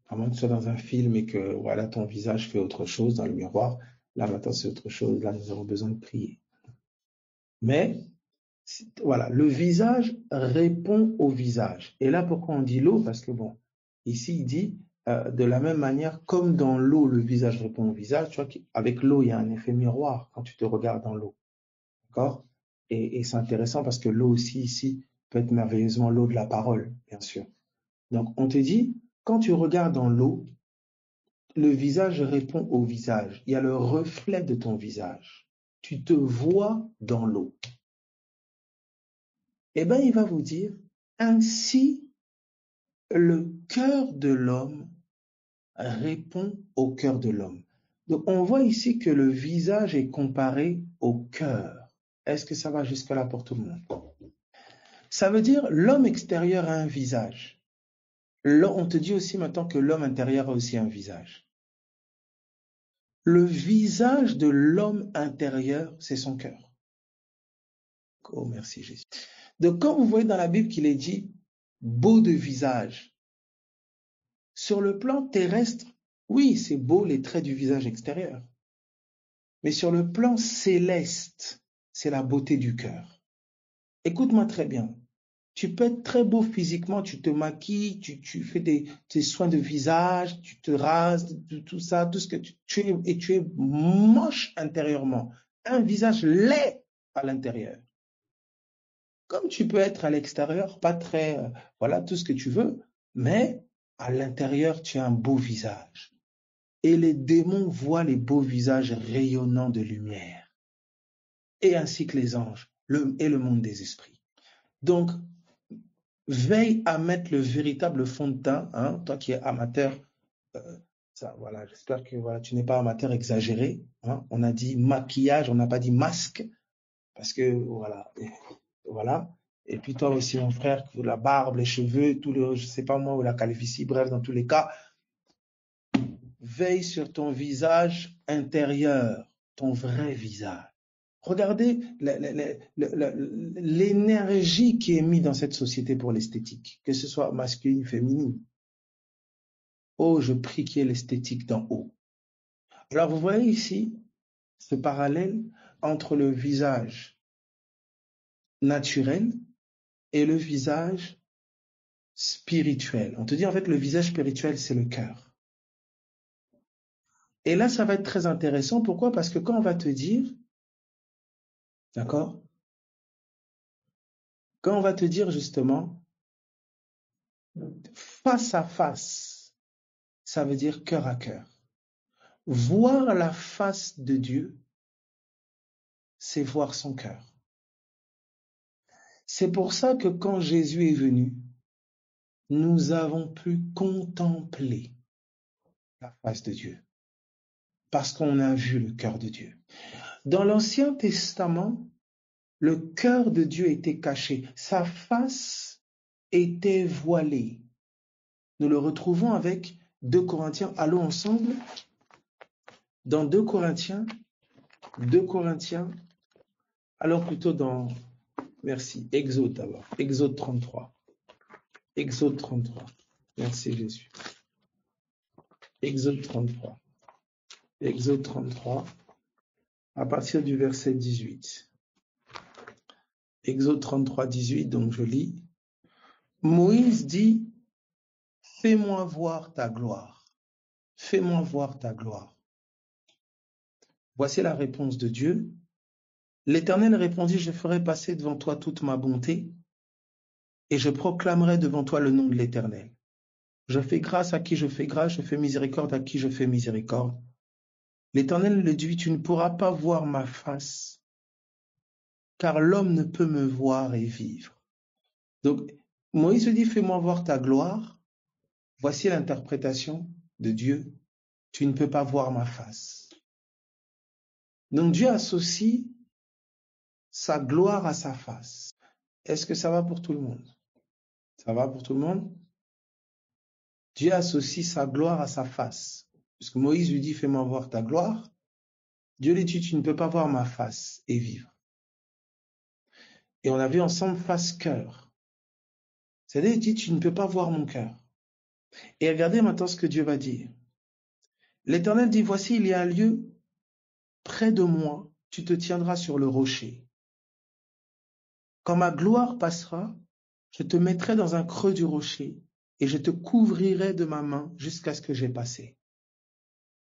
Speaker 1: à moins que tu sois dans un film et que voilà, ton visage fait autre chose dans le miroir, là maintenant c'est autre chose, là nous avons besoin de prier. Mais, voilà, le visage répond au visage. Et là, pourquoi on dit l'eau? Parce que bon, ici il dit, de la même manière, comme dans l'eau, le visage répond au visage, tu vois qu'avec l'eau, il y a un effet miroir quand tu te regardes dans l'eau. D'accord? Et c'est intéressant parce que l'eau aussi, ici, peut être merveilleusement l'eau de la parole, bien sûr. Donc, on te dit, quand tu regardes dans l'eau, le visage répond au visage. Il y a le reflet de ton visage. Tu te vois dans l'eau. Eh bien, il va vous dire, ainsi, le cœur de l'homme répond au cœur de l'homme. Donc, on voit ici que le visage est comparé au cœur. Est-ce que ça va jusque-là pour tout le monde? Ça veut dire l'homme extérieur a un visage. On te dit aussi maintenant que l'homme intérieur a aussi un visage. Le visage de l'homme intérieur, c'est son cœur. Oh, merci Jésus. Donc, quand vous voyez dans la Bible qu'il est dit beau de visage, sur le plan terrestre, oui, c'est beau les traits du visage extérieur. Mais sur le plan céleste, c'est la beauté du cœur. Écoute-moi très bien. Tu peux être très beau physiquement, tu te maquilles, tu fais tes soins de visage, tu te rases, tout ça, tout ce que tu es, et tu es moche intérieurement. Un visage laid à l'intérieur. Comme tu peux être à l'extérieur, pas très, voilà, tout ce que tu veux, mais à l'intérieur, tu as un beau visage. Et les démons voient les beaux visages rayonnants de lumière. Et ainsi que les anges, et le monde des esprits. Donc, veille à mettre le véritable fond de teint, hein, toi qui es amateur, ça, voilà, j'espère que voilà, tu n'es pas amateur exagéré. Hein, on a dit maquillage, on n'a pas dit masque, parce que voilà, voilà. Et puis toi aussi, mon frère, la barbe, les cheveux, tout le, je sais pas moi, ou la calvitie, bref, dans tous les cas, veille sur ton visage intérieur, ton vrai visage. Regardez l'énergie qui est mise dans cette société pour l'esthétique, que ce soit masculine, féminine. Oh, je prie qu'il y ait l'esthétique d'en haut. Alors, vous voyez ici ce parallèle entre le visage naturel et le visage spirituel. On te dit en fait le visage spirituel, c'est le cœur. Et là, ça va être très intéressant. Pourquoi? Parce que quand on va te dire, d'accord? Quand on va te dire justement, face à face, ça veut dire cœur à cœur. Voir la face de Dieu, c'est voir son cœur. C'est pour ça que quand Jésus est venu, nous avons pu contempler la face de Dieu, parce qu'on a vu le cœur de Dieu. Dans l'Ancien Testament, le cœur de Dieu était caché, sa face était voilée. Nous le retrouvons avec 2 Corinthiens. Allons ensemble dans 2 Corinthiens, alors plutôt dans, merci, Exode d'abord, Exode 33. Exode 33. Merci Jésus. Exode 33. Exode 33, à partir du verset 18. Exode 33, 18, donc je lis. Moïse dit, fais-moi voir ta gloire. Fais-moi voir ta gloire. Voici la réponse de Dieu. L'Éternel répondit, je ferai passer devant toi toute ma bonté et je proclamerai devant toi le nom de l'Éternel. Je fais grâce à qui je fais grâce, je fais miséricorde à qui je fais miséricorde. L'Éternel lui dit, tu ne pourras pas voir ma face, car l'homme ne peut me voir et vivre. Donc, Moïse dit, fais-moi voir ta gloire. Voici l'interprétation de Dieu. Tu ne peux pas voir ma face. Donc, Dieu associe sa gloire à sa face. Est-ce que ça va pour tout le monde? Ça va pour tout le monde? Dieu associe sa gloire à sa face. Puisque Moïse lui dit, fais-moi voir ta gloire. Dieu lui dit, tu ne peux pas voir ma face et vivre. Et on a vu ensemble face-cœur. C'est-à-dire, il dit, tu ne peux pas voir mon cœur. Et regardez maintenant ce que Dieu va dire. L'Éternel dit, voici, il y a un lieu près de moi, tu te tiendras sur le rocher. Quand ma gloire passera, je te mettrai dans un creux du rocher et je te couvrirai de ma main jusqu'à ce que j'ai passé.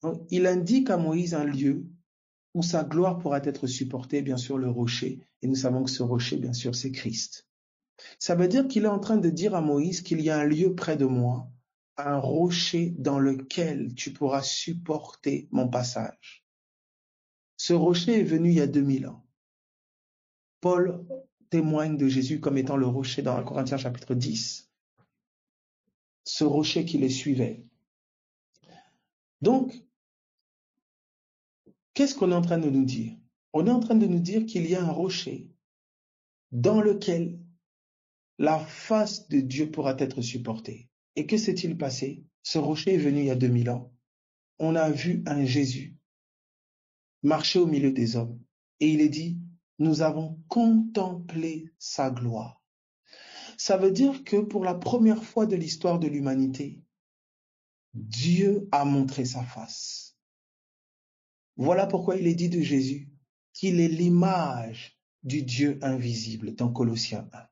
Speaker 1: Donc, il indique à Moïse un lieu où sa gloire pourra être supportée, bien sûr, le rocher. Et nous savons que ce rocher, bien sûr, c'est Christ. Ça veut dire qu'il est en train de dire à Moïse qu'il y a un lieu près de moi, un rocher dans lequel tu pourras supporter mon passage. Ce rocher est venu il y a 2000 ans. Paul témoigne de Jésus comme étant le rocher dans 1 Corinthiens chapitre 10. Ce rocher qui les suivait. Donc, qu'est-ce qu'on est en train de nous dire? On est en train de nous dire qu'il y a un rocher dans lequel la face de Dieu pourra être supportée. Et que s'est-il passé? Ce rocher est venu il y a 2000 ans. On a vu un Jésus marchait au milieu des hommes. Et il est dit, nous avons contemplé sa gloire. Ça veut dire que pour la première fois de l'histoire de l'humanité, Dieu a montré sa face. Voilà pourquoi il est dit de Jésus qu'il est l'image du Dieu invisible dans Colossiens 1.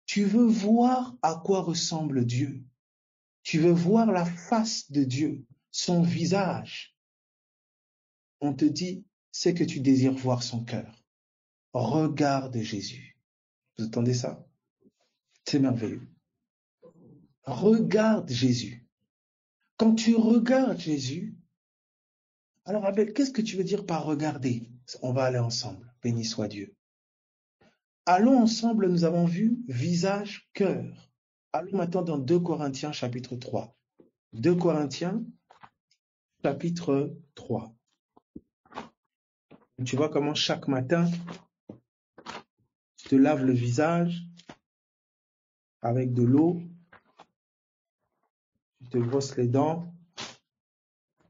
Speaker 1: Tu veux voir à quoi ressemble Dieu. Tu veux voir la face de Dieu, son visage. On te dit, c'est que tu désires voir son cœur. Regarde Jésus. Vous entendez ça? C'est merveilleux. Regarde Jésus. Quand tu regardes Jésus, alors Abel, qu'est-ce que tu veux dire par regarder? On va aller ensemble. Béni soit Dieu. Allons ensemble, nous avons vu visage, cœur. Allons maintenant dans 2 Corinthiens chapitre 3. 2 Corinthiens chapitre 3. Tu vois comment chaque matin, tu te laves le visage avec de l'eau, tu te brosses les dents,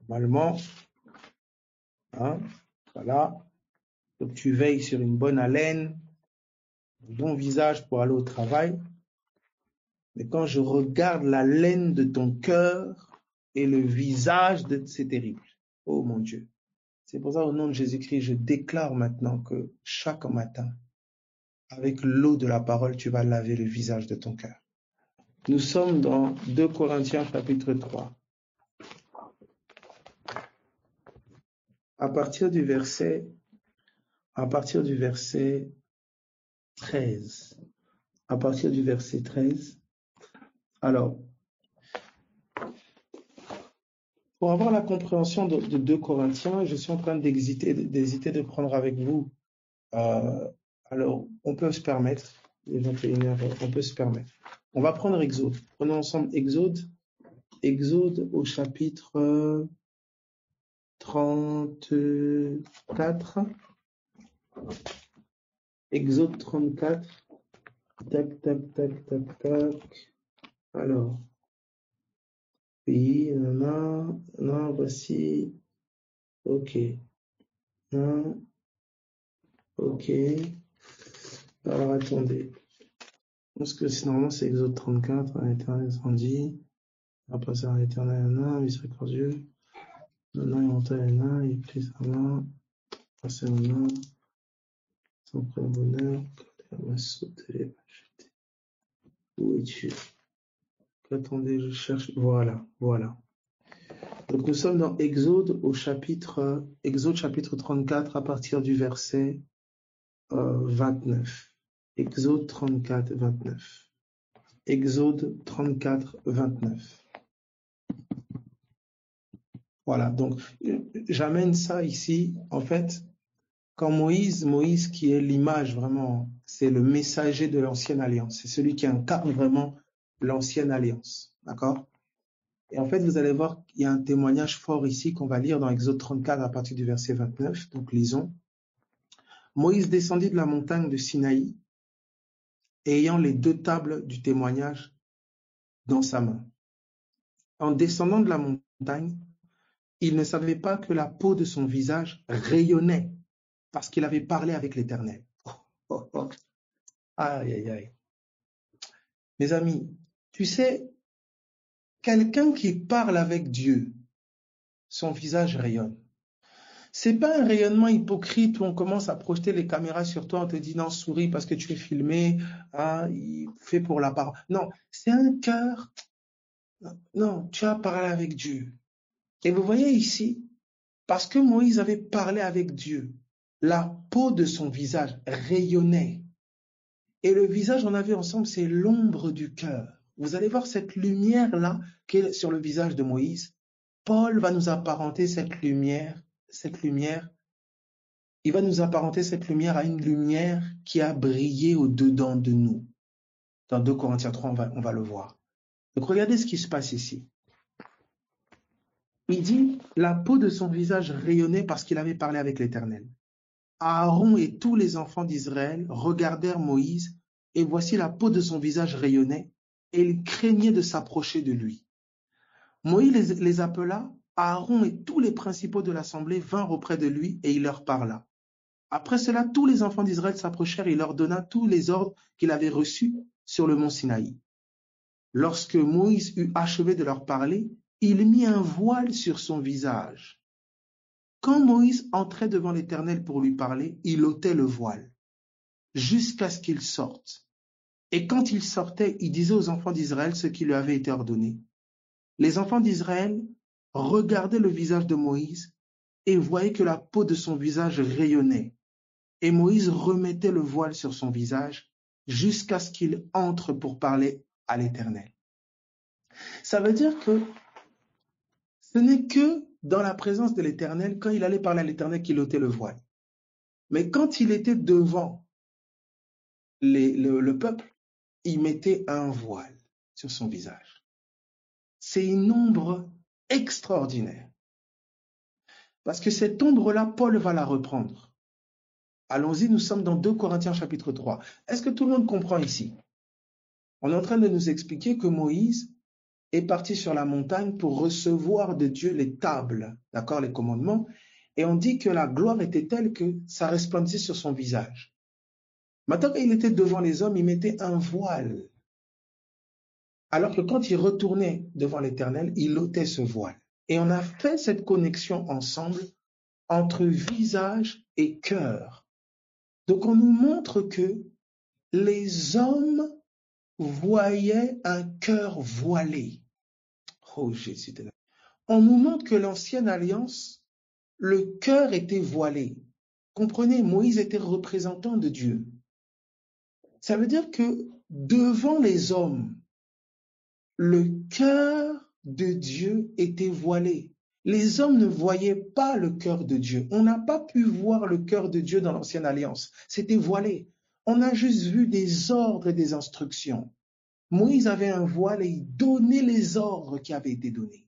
Speaker 1: normalement, hein, voilà. Donc tu veilles sur une bonne haleine, un bon visage pour aller au travail. Mais quand je regarde la laine de ton cœur et le visage, c'est terrible. Oh mon Dieu. C'est pour ça, au nom de Jésus-Christ, je déclare maintenant que chaque matin, avec l'eau de la parole, tu vas laver le visage de ton cœur. Nous sommes dans 2 Corinthiens chapitre 3. À partir du verset 13. À partir du verset 13. Alors, pour avoir la compréhension de 2 Corinthiens, je suis en train d'hésiter de prendre avec vous. Alors, on peut se permettre, les 21h, on peut se permettre. On va prendre Exode. Prenons ensemble Exode. Exode au chapitre 34. Exode 34. Tac, tac, tac, tac, tac. Alors, oui, non, voici. Ok. Non. Ok. Alors, attendez. Parce que normalement, c'est Exode 34. Un éternel incendie. Après ça, un éternel, miséricordieux. Non, il monta il prit sa main. Passé au nom. Son plein bonheur. Il m'a sauté. Où es-tu? Attendez, je cherche. Voilà. Donc nous sommes dans Exode chapitre 34 à partir du verset 29. Exode 34, 29. Exode 34, 29. Voilà, donc j'amène ça ici. En fait, quand Moïse qui est l'image vraiment, c'est le messager de l'ancienne alliance. C'est celui qui incarne vraiment l'ancienne alliance. D'accord? Et en fait, vous allez voir qu'il y a un témoignage fort ici qu'on va lire dans Exode 34 à partir du verset 29. Donc, lisons. Moïse descendit de la montagne de Sinaï, ayant les 2 tables du témoignage dans sa main. En descendant de la montagne, il ne savait pas que la peau de son visage rayonnait parce qu'il avait parlé avec l'Éternel. Aïe, aïe, aïe. Mes amis, tu sais, quelqu'un qui parle avec Dieu, son visage rayonne. C'est pas un rayonnement hypocrite où on commence à projeter les caméras sur toi, on te dit non, souris parce que tu es filmé, hein, fait pour la parole. Non, c'est un cœur. Non, tu as parlé avec Dieu. Et vous voyez ici, parce que Moïse avait parlé avec Dieu, la peau de son visage rayonnait. Et le visage, on a vu ensemble, c'est l'ombre du cœur. Vous allez voir cette lumière-là qui est sur le visage de Moïse. Paul va nous apparenter cette lumière, il va nous apparenter cette lumière à une lumière qui a brillé au-dedans de nous. Dans 2 Corinthiens 3, on va le voir. Donc regardez ce qui se passe ici. Il dit, la peau de son visage rayonnait parce qu'il avait parlé avec l'Éternel. Aaron et tous les enfants d'Israël regardèrent Moïse, et voici la peau de son visage rayonnait, et ils craignaient de s'approcher de lui. Moïse les appela Aaron et tous les principaux de l'assemblée vinrent auprès de lui et il leur parla. Après cela, tous les enfants d'Israël s'approchèrent et il leur donna tous les ordres qu'il avait reçus sur le mont Sinaï. Lorsque Moïse eut achevé de leur parler, il mit un voile sur son visage. Quand Moïse entrait devant l'Éternel pour lui parler, il ôtait le voile, jusqu'à ce qu'il sorte. Et quand il sortait, il disait aux enfants d'Israël ce qui lui avait été ordonné. Les enfants d'Israël regardaient le visage de Moïse et voyaient que la peau de son visage rayonnait. Et Moïse remettait le voile sur son visage jusqu'à ce qu'il entre pour parler à l'Éternel. Ça veut dire que ce n'est que dans la présence de l'Éternel, quand il allait parler à l'Éternel, qu'il ôtait le voile. Mais quand il était devant le peuple, il mettait un voile sur son visage. C'est une ombre extraordinaire. Parce que cette ombre-là, Paul va la reprendre. Allons-y, nous sommes dans 2 Corinthiens chapitre 3. Est-ce que tout le monde comprend ici? On est en train de nous expliquer que Moïse est parti sur la montagne pour recevoir de Dieu les tables, d'accord, les commandements, et on dit que la gloire était telle que ça resplendissait sur son visage. Maintenant, quand il était devant les hommes, il mettait un voile. Alors que quand il retournait devant l'Éternel, il ôtait ce voile. Et on a fait cette connexion ensemble entre visage et cœur. Donc on nous montre que les hommes voyaient un cœur voilé. Oh Jésus de la... On nous montre que l'ancienne alliance, le cœur était voilé. Comprenez, Moïse était représentant de Dieu. Ça veut dire que devant les hommes, le cœur de Dieu était voilé. Les hommes ne voyaient pas le cœur de Dieu. On n'a pas pu voir le cœur de Dieu dans l'ancienne alliance. C'était voilé. On a juste vu des ordres et des instructions. Moïse avait un voile et il donnait les ordres qui avaient été donnés.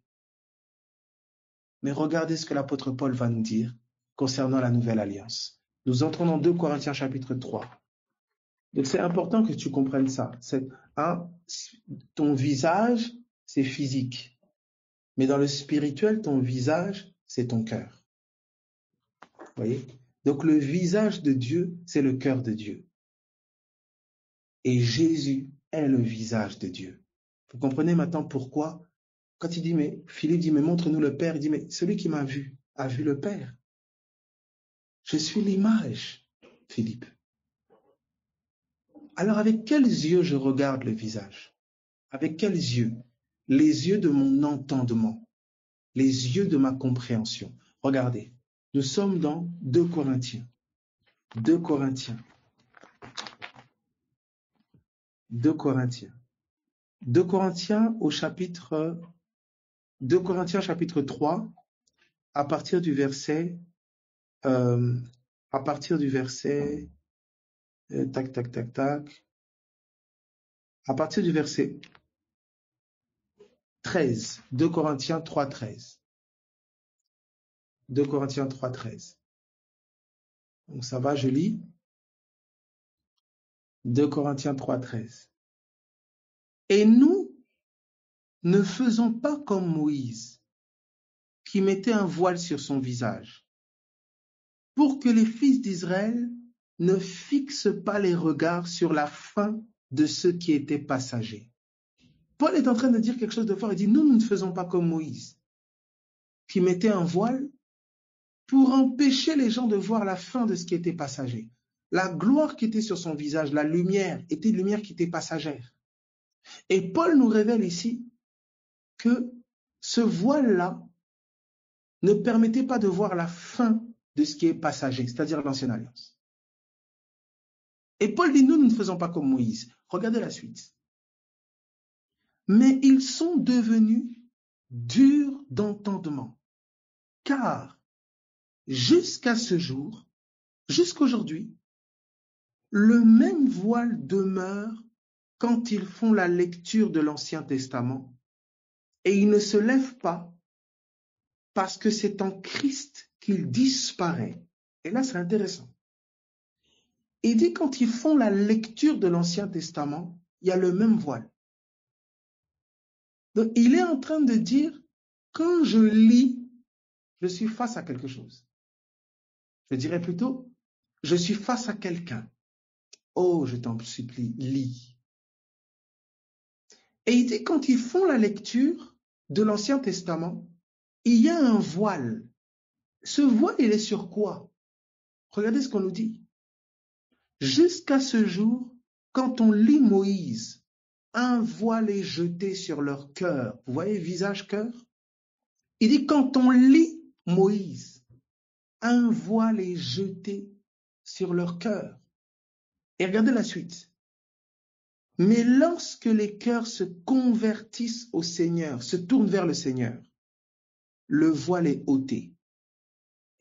Speaker 1: Mais regardez ce que l'apôtre Paul va nous dire concernant la nouvelle alliance. Nous entrons dans 2 Corinthiens chapitre 3. Donc c'est important que tu comprennes ça. Ton visage, c'est physique. Mais dans le spirituel, ton visage, c'est ton cœur. Vous voyez? Donc le visage de Dieu, c'est le cœur de Dieu. Et Jésus est le visage de Dieu. Vous comprenez maintenant pourquoi? Quand il dit, mais Philippe dit, mais montre-nous le Père, il dit, mais celui qui m'a vu a vu le Père. Je suis l'image, Philippe. Alors avec quels yeux je regarde le visage? Avec quels yeux? Les yeux de mon entendement, les yeux de ma compréhension. Regardez, nous sommes dans 2 Corinthiens. 2 Corinthiens. 2 Corinthiens. 2 Corinthiens au chapitre 2 Corinthiens chapitre 3 à partir du verset à partir du verset 13, 2 Corinthiens 3, 13. 2 Corinthiens 3, 13. Donc ça va, je lis. 2 Corinthiens 3, 13. Et nous ne faisons pas comme Moïse, qui mettait un voile sur son visage, pour que les fils d'Israël ne fixent pas les regards sur la fin de ceux qui étaient passagers. Paul est en train de dire quelque chose de fort. Il dit, nous ne faisons pas comme Moïse, qui mettait un voile pour empêcher les gens de voir la fin de ce qui était passager. La gloire qui était sur son visage, la lumière, était une lumière qui était passagère. Et Paul nous révèle ici que ce voile-là ne permettait pas de voir la fin de ce qui est passager, c'est-à-dire l'ancienne alliance. Et Paul dit, nous ne faisons pas comme Moïse. Regardez la suite. Mais ils sont devenus durs d'entendement, car jusqu'à ce jour, jusqu'aujourd'hui, le même voile demeure quand ils font la lecture de l'Ancien Testament et ils ne se lèvent pas parce que c'est en Christ qu'il disparaît. Et là, c'est intéressant. Il dit quand ils font la lecture de l'Ancien Testament, il y a le même voile. Donc, il est en train de dire, quand je lis Je suis face à quelque chose. Je dirais plutôt, je suis face à quelqu'un. Oh, je t'en supplie, lis. Et il dit, quand ils font la lecture de l'Ancien Testament, il y a un voile. Ce voile, il est sur quoi? Regardez ce qu'on nous dit. Jusqu'à ce jour, quand on lit Moïse, un voile est jeté sur leur cœur. Vous voyez, visage, cœur? Il dit, quand on lit Moïse, un voile est jeté sur leur cœur. Et regardez la suite. Mais lorsque les cœurs se convertissent au Seigneur, se tournent vers le Seigneur, le voile est ôté.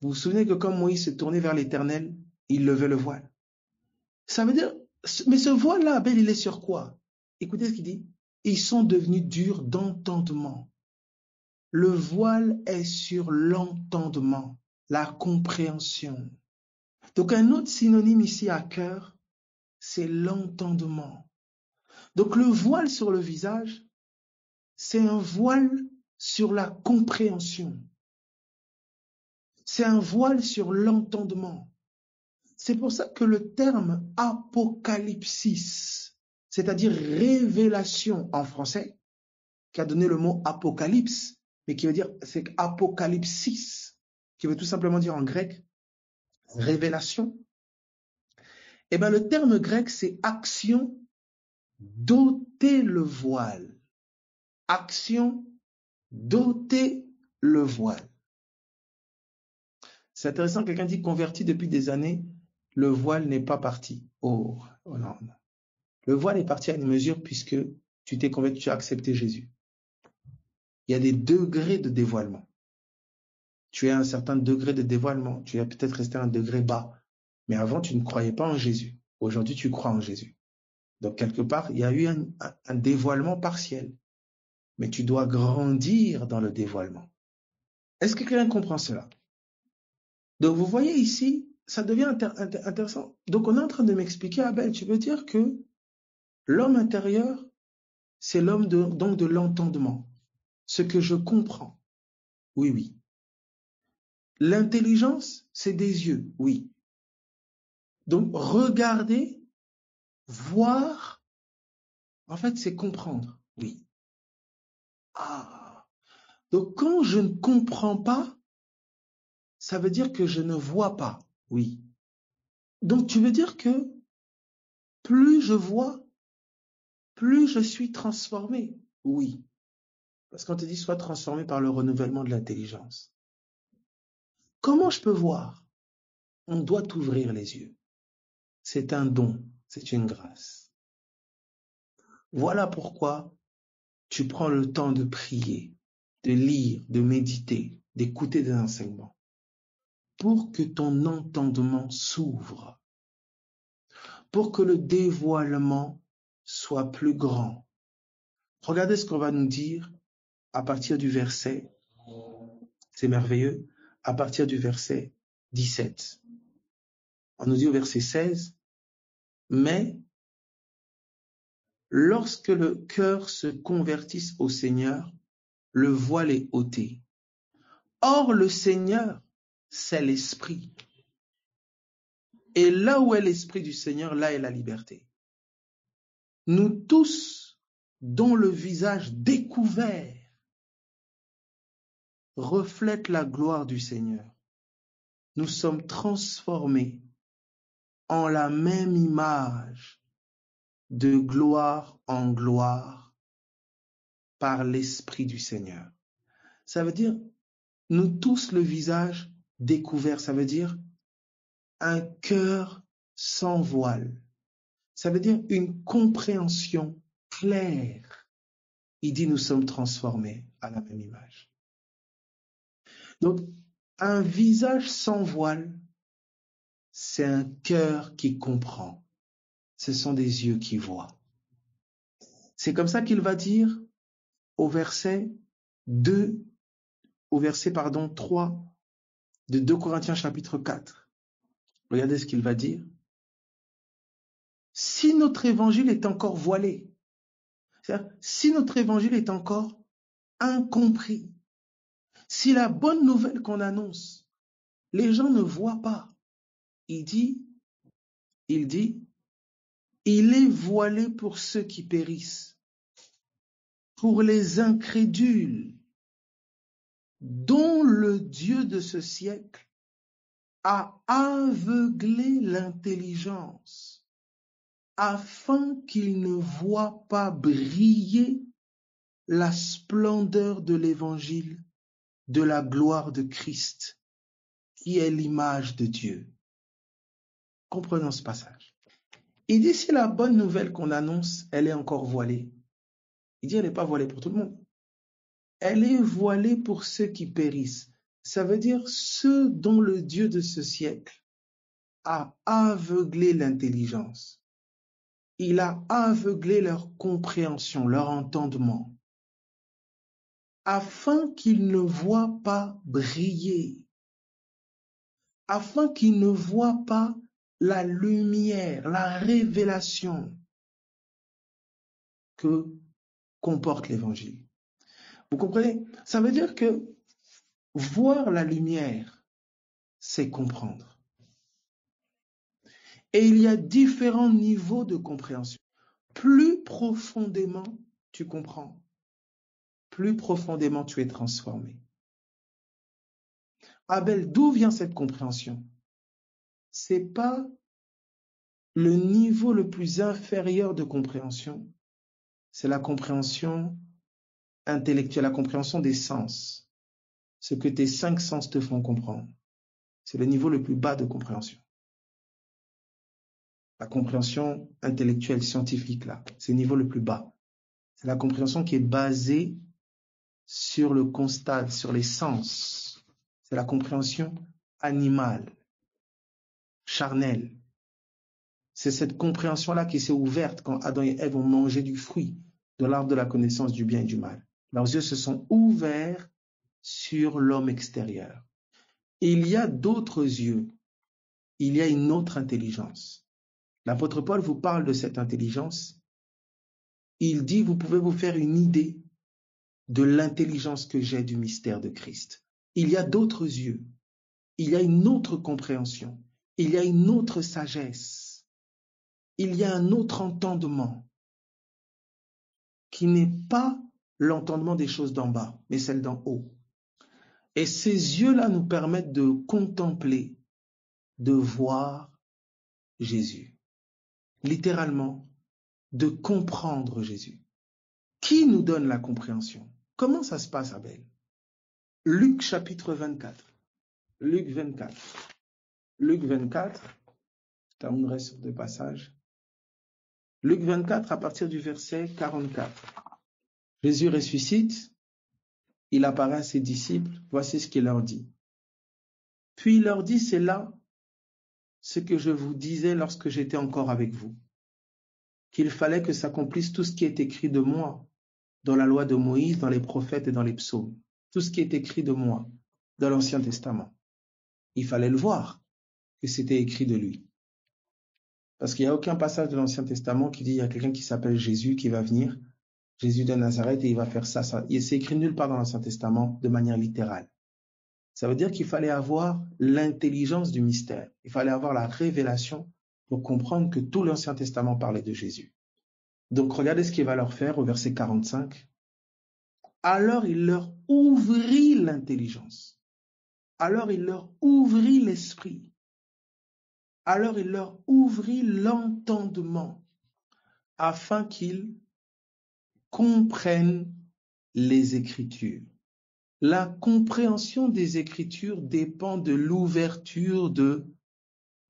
Speaker 1: Vous vous souvenez que quand Moïse se tournait vers l'Éternel, il levait le voile. Ça veut dire, mais ce voile-là, Abel, il est sur quoi? Écoutez ce qu'il dit. Ils sont devenus durs d'entendement. Le voile est sur l'entendement, la compréhension. Donc un autre synonyme ici à cœur, c'est l'entendement. Donc le voile sur le visage, c'est un voile sur la compréhension. C'est un voile sur l'entendement. C'est pour ça que le terme apocalypsis, c'est-à-dire révélation en français, qui a donné le mot apocalypse, mais qui veut dire, c'est apocalypsis, qui veut tout simplement dire en grec révélation. Eh bien, le terme grec, c'est action d'ôter le voile. Action d'ôter le voile. C'est intéressant, quelqu'un dit converti depuis des années, le voile n'est pas parti. Oh non. Le voile est parti à une mesure puisque tu t'es converti, tu as accepté Jésus. Il y a des degrés de dévoilement. Tu as un certain degré de dévoilement. Tu as peut-être resté à un degré bas. Mais avant, tu ne croyais pas en Jésus. Aujourd'hui, tu crois en Jésus. Donc, quelque part, il y a eu un dévoilement partiel. Mais tu dois grandir dans le dévoilement. Est-ce que quelqu'un comprend cela? Donc, vous voyez ici, ça devient intéressant. Donc, on est en train de m'expliquer, Abel, tu veux dire que l'homme intérieur, c'est l'homme donc de l'entendement. Ce que je comprends. Oui, oui. L'intelligence, c'est des yeux. Oui. Donc, regarder, voir, en fait, c'est comprendre. Oui. Ah. Donc, quand je ne comprends pas, ça veut dire que je ne vois pas. Oui. Donc, tu veux dire que plus je vois, plus je suis transformé. Oui. Parce qu'on te dit, sois transformé par le renouvellement de l'intelligence. Comment je peux voir? On doit t'ouvrir les yeux. C'est un don, c'est une grâce. Voilà pourquoi tu prends le temps de prier, de lire, de méditer, d'écouter des enseignements, pour que ton entendement s'ouvre, pour que le dévoilement soit plus grand. Regardez ce qu'on va nous dire à partir du verset, c'est merveilleux, à partir du verset 17. On nous dit au verset 16, mais lorsque le cœur se convertisse au Seigneur, le voile est ôté. Or, le Seigneur, c'est l'Esprit. Et là où est l'Esprit du Seigneur, là est la liberté. Nous tous, dont le visage découvert reflète la gloire du Seigneur, nous sommes transformés en la même image, de gloire en gloire, par l'Esprit du Seigneur. Ça veut dire, nous tous le visage découvert, ça veut dire un cœur sans voile. Ça veut dire une compréhension claire. Il dit, nous sommes transformés à la même image. Donc, un visage sans voile, c'est un cœur qui comprend. Ce sont des yeux qui voient. C'est comme ça qu'il va dire au verset 3 de 2 Corinthiens chapitre 4. Regardez ce qu'il va dire. Si notre évangile est encore voilé, c'est-à-dire si notre évangile est encore incompris, Si la bonne nouvelle qu'on annonce, les gens ne voient pas, il dit, il est voilé pour ceux qui périssent, pour les incrédules, dont le Dieu de ce siècle a aveuglé l'intelligence, afin qu'ils ne voient pas briller la splendeur de l'évangile de la gloire de Christ, qui est l'image de Dieu. Comprenons ce passage. Il dit, si la bonne nouvelle qu'on annonce, elle est encore voilée. Il dit, elle n'est pas voilée pour tout le monde. Elle est voilée pour ceux qui périssent. Ça veut dire ceux dont le Dieu de ce siècle a aveuglé l'intelligence. Il a aveuglé leur compréhension, leur entendement, afin qu'ils ne voient pas briller, afin qu'ils ne voient pas la lumière, la révélation que comporte l'Évangile. Vous comprenez? Ça veut dire que voir la lumière, c'est comprendre. Et il y a différents niveaux de compréhension. Plus profondément tu comprends, plus profondément tu es transformé. Abel, d'où vient cette compréhension? C'est pas le niveau le plus inférieur de compréhension, c'est la compréhension intellectuelle, la compréhension des sens, ce que tes 5 sens te font comprendre. C'est le niveau le plus bas de compréhension. La compréhension intellectuelle, scientifique, là, c'est le niveau le plus bas. C'est la compréhension qui est basée sur le constat, sur les sens. C'est la compréhension animale, charnelle. C'est cette compréhension-là qui s'est ouverte quand Adam et Ève ont mangé du fruit de l'arbre de la connaissance du bien et du mal. Leurs yeux se sont ouverts sur l'homme extérieur. Et il y a d'autres yeux. Il y a une autre intelligence. L'apôtre Paul vous parle de cette intelligence. Il dit, vous pouvez vous faire une idée de l'intelligence que j'ai du mystère de Christ. Il y a d'autres yeux. Il y a une autre compréhension. Il y a une autre sagesse. Il y a un autre entendement qui n'est pas l'entendement des choses d'en bas, mais celle d'en haut. Et ces yeux-là nous permettent de contempler, de voir Jésus. Littéralement, de comprendre Jésus. Qui nous donne la compréhension? Comment ça se passe, Abel? Luc chapitre 24. Luc 24. Luc 24, je terminerai sur 2 passages. Luc 24, à partir du verset 44. Jésus ressuscite, il apparaît à ses disciples, voici ce qu'il leur dit. Puis il leur dit, c'est là ce que je vous disais lorsque j'étais encore avec vous, qu'il fallait que s'accomplisse tout ce qui est écrit de moi dans la loi de Moïse, dans les prophètes et dans les psaumes. Tout ce qui est écrit de moi dans l'Ancien Testament. Il fallait le voir, que c'était écrit de lui. Parce qu'il n'y a aucun passage de l'Ancien Testament qui dit il y a quelqu'un qui s'appelle Jésus qui va venir, Jésus de Nazareth, et il va faire ça. C'est écrit nulle part dans l'Ancien Testament de manière littérale. Ça veut dire qu'il fallait avoir l'intelligence du mystère. Il fallait avoir la révélation pour comprendre que tout l'Ancien Testament parlait de Jésus. Donc regardez ce qu'il va leur faire au verset 45. Alors il leur ouvrit l'intelligence. Alors il leur ouvrit l'esprit. Alors il leur ouvrit l'entendement afin qu'ils comprennent les Écritures. La compréhension des Écritures dépend de l'ouverture de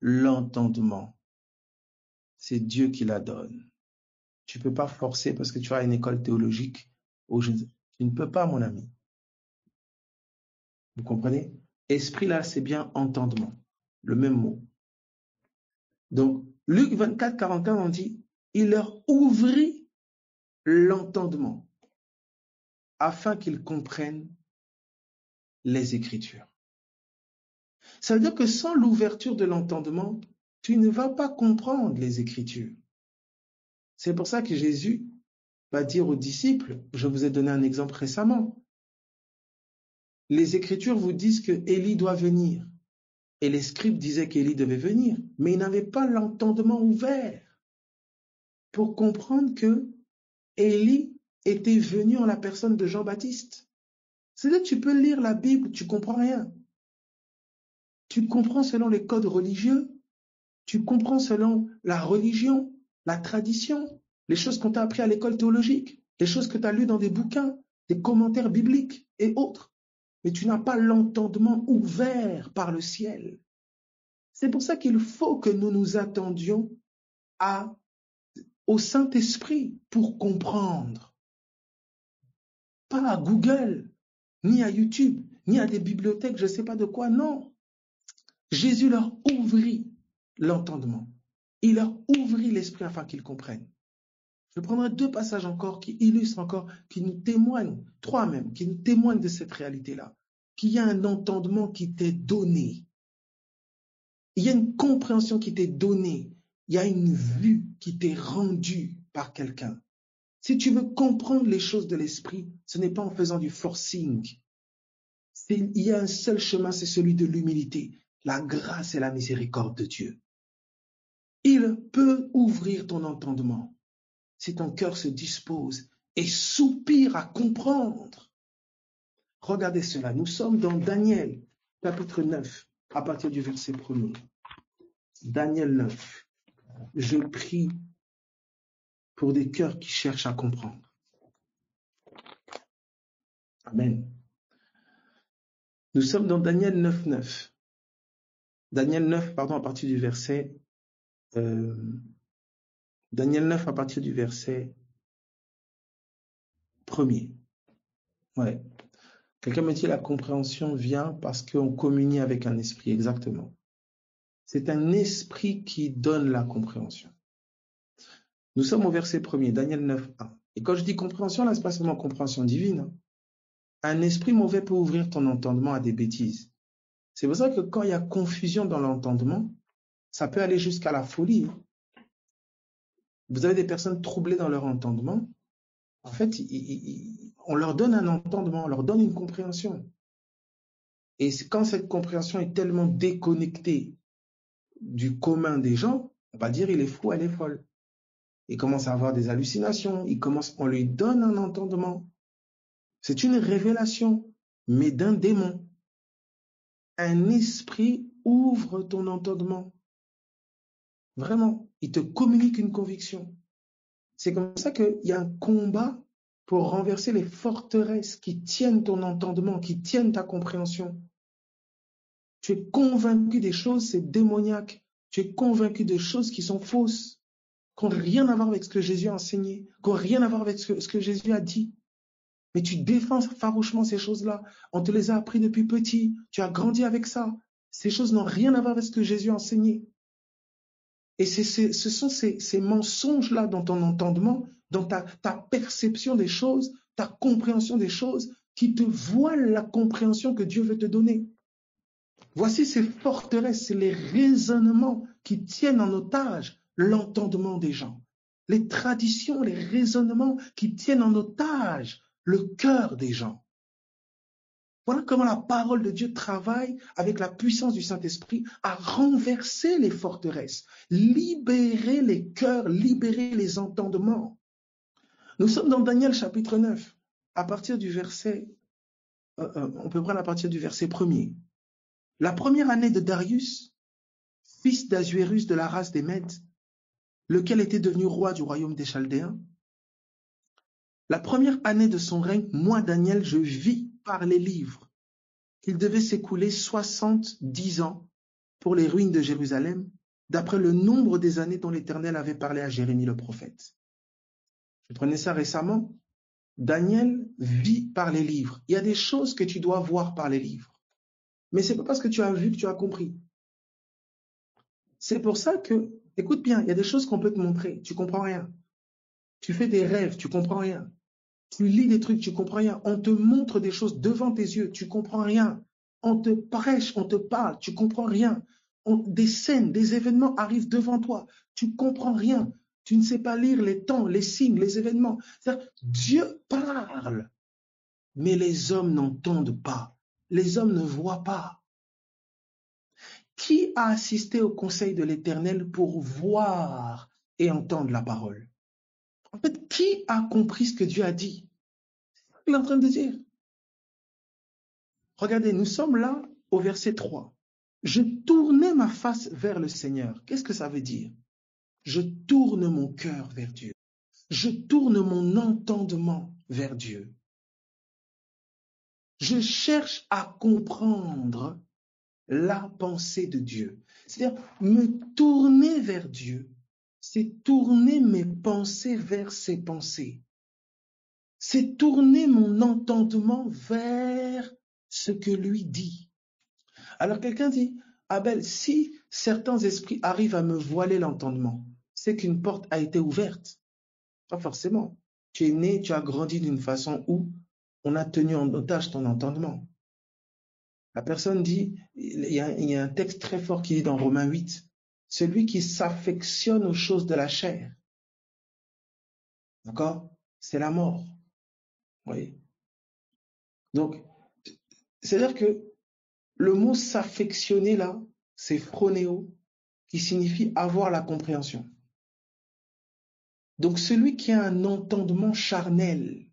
Speaker 1: l'entendement. C'est Dieu qui la donne. Tu ne peux pas forcer parce que tu as une école théologique. Tu ne peux pas, mon ami. Vous comprenez? Esprit, là, c'est bien entendement. Le même mot. Donc, Luc 24, 41, on dit, il leur ouvrit l'entendement afin qu'ils comprennent les Écritures. Ça veut dire que sans l'ouverture de l'entendement, tu ne vas pas comprendre les Écritures. C'est pour ça que Jésus va dire aux disciples, je vous ai donné un exemple récemment, les Écritures vous disent que Élie doit venir. Et les scribes disaient qu'Élie devait venir, mais ils n'avaient pas l'entendement ouvert pour comprendre que Élie était venu en la personne de Jean-Baptiste. C'est-à-dire que tu peux lire la Bible, tu ne comprends rien. Tu comprends selon les codes religieux, tu comprends selon la religion, la tradition, les choses qu'on t'a appris à l'école théologique, les choses que tu as lues dans des bouquins, des commentaires bibliques et autres. Mais tu n'as pas l'entendement ouvert par le ciel. C'est pour ça qu'il faut que nous nous attendions au Saint-Esprit pour comprendre. Pas à Google, ni à YouTube, ni à des bibliothèques, je ne sais pas de quoi, non. Jésus leur ouvrit l'entendement. Il leur ouvrit l'esprit afin qu'ils comprennent. Je prendrai 2 passages encore qui illustrent encore, qui nous témoignent, 3 même, qui nous témoignent de cette réalité-là. Qu'il y a un entendement qui t'est donné. Il y a une compréhension qui t'est donnée. Il y a une vue qui t'est rendue par quelqu'un. Si tu veux comprendre les choses de l'esprit, ce n'est pas en faisant du forcing. Il y a un seul chemin, c'est celui de l'humilité, la grâce et la miséricorde de Dieu. Il peut ouvrir ton entendement si ton cœur se dispose et soupire à comprendre. Regardez cela, nous sommes dans Daniel, chapitre 9, à partir du verset 1er. Daniel 9. Je prie pour des cœurs qui cherchent à comprendre. Amen. Nous sommes dans Daniel 9, 9. Daniel 9, pardon, à partir du verset... Daniel 9, à partir du verset 1er. Ouais. Quelqu'un me dit la compréhension vient parce qu'on communie avec un esprit, exactement. C'est un esprit qui donne la compréhension. Nous sommes au verset 1er, Daniel 9, 1. Et quand je dis compréhension, là, ce n'est pas seulement compréhension divine. Hein. Un esprit mauvais peut ouvrir ton entendement à des bêtises. C'est pour ça que quand il y a confusion dans l'entendement, ça peut aller jusqu'à la folie. Vous avez des personnes troublées dans leur entendement. En fait, on leur donne un entendement, on leur donne une compréhension. Et quand cette compréhension est tellement déconnectée du commun des gens, on va dire il est fou, elle est folle. Il commence à avoir des hallucinations, on lui donne un entendement. C'est une révélation, mais d'un démon. Un esprit ouvre ton entendement. Vraiment, il te communique une conviction. C'est comme ça qu'il y a un combat pour renverser les forteresses qui tiennent ton entendement, qui tiennent ta compréhension. Tu es convaincu des choses, c'est démoniaque. Tu es convaincu de choses qui sont fausses, qui n'ont rien à voir avec ce que Jésus a enseigné, qui n'ont rien à voir avec ce que Jésus a dit. Mais tu défends farouchement ces choses-là. On te les a appris depuis petit. Tu as grandi avec ça. Ces choses n'ont rien à voir avec ce que Jésus a enseigné. Et ce sont ces mensonges-là dans ton entendement, dans ta perception des choses, ta compréhension des choses, qui te voilent la compréhension que Dieu veut te donner. Voici ces forteresses, c'est les raisonnements qui tiennent en otage l'entendement des gens. Les traditions, les raisonnements qui tiennent en otage le cœur des gens. Voilà comment la parole de Dieu travaille avec la puissance du Saint-Esprit à renverser les forteresses, libérer les cœurs, libérer les entendements. Nous sommes dans Daniel chapitre 9, à partir du verset, on peut prendre à partir du verset 1er. La première année de Darius, fils d'Asuérus de la race des Mèdes, lequel était devenu roi du royaume des Chaldéens, la première année de son règne, moi Daniel, je vis par les livres qu'il devait s'écouler 70 ans pour les ruines de Jérusalem, d'après le nombre des années dont l'Éternel avait parlé à Jérémie le prophète. Je prenais ça récemment. Daniel vit par les livres. Il y a des choses que tu dois voir par les livres. Mais ce n'est pas parce que tu as vu que tu as compris. C'est pour ça que, écoute bien, il y a des choses qu'on peut te montrer, tu ne comprends rien. Tu fais des rêves, tu ne comprends rien. Tu lis des trucs, tu ne comprends rien. On te montre des choses devant tes yeux, tu ne comprends rien. On te prêche, on te parle, tu ne comprends rien. Des scènes, des événements arrivent devant toi, tu ne comprends rien. Tu ne sais pas lire les temps, les signes, les événements. C'est-à-dire, Dieu parle, mais les hommes n'entendent pas. les hommes ne voient pas? Qui a assisté au conseil de l'Éternel pour voir et entendre la parole? En fait, qui a compris ce que Dieu a dit? Il est en train de dire. Regardez, nous sommes là au verset 3. Je tournais ma face vers le Seigneur. Qu'est-ce que ça veut dire? Je tourne mon cœur vers Dieu. Je tourne mon entendement vers Dieu. Je cherche à comprendre la pensée de Dieu. C'est-à-dire, me tourner vers Dieu, c'est tourner mes pensées vers ses pensées. C'est tourner mon entendement vers ce que lui dit. Alors quelqu'un dit, Abel, si certains esprits arrivent à me voiler l'entendement, c'est qu'une porte a été ouverte. Pas forcément. Tu es né, tu as grandi d'une façon où on a tenu en otage ton entendement. La personne dit, il y a un texte très fort qui dit dans Romains 8, celui qui s'affectionne aux choses de la chair, d'accord, c'est la mort. Oui. Donc, c'est-à-dire que le mot s'affectionner là, c'est phronéo, qui signifie avoir la compréhension. Donc, celui qui a un entendement charnel,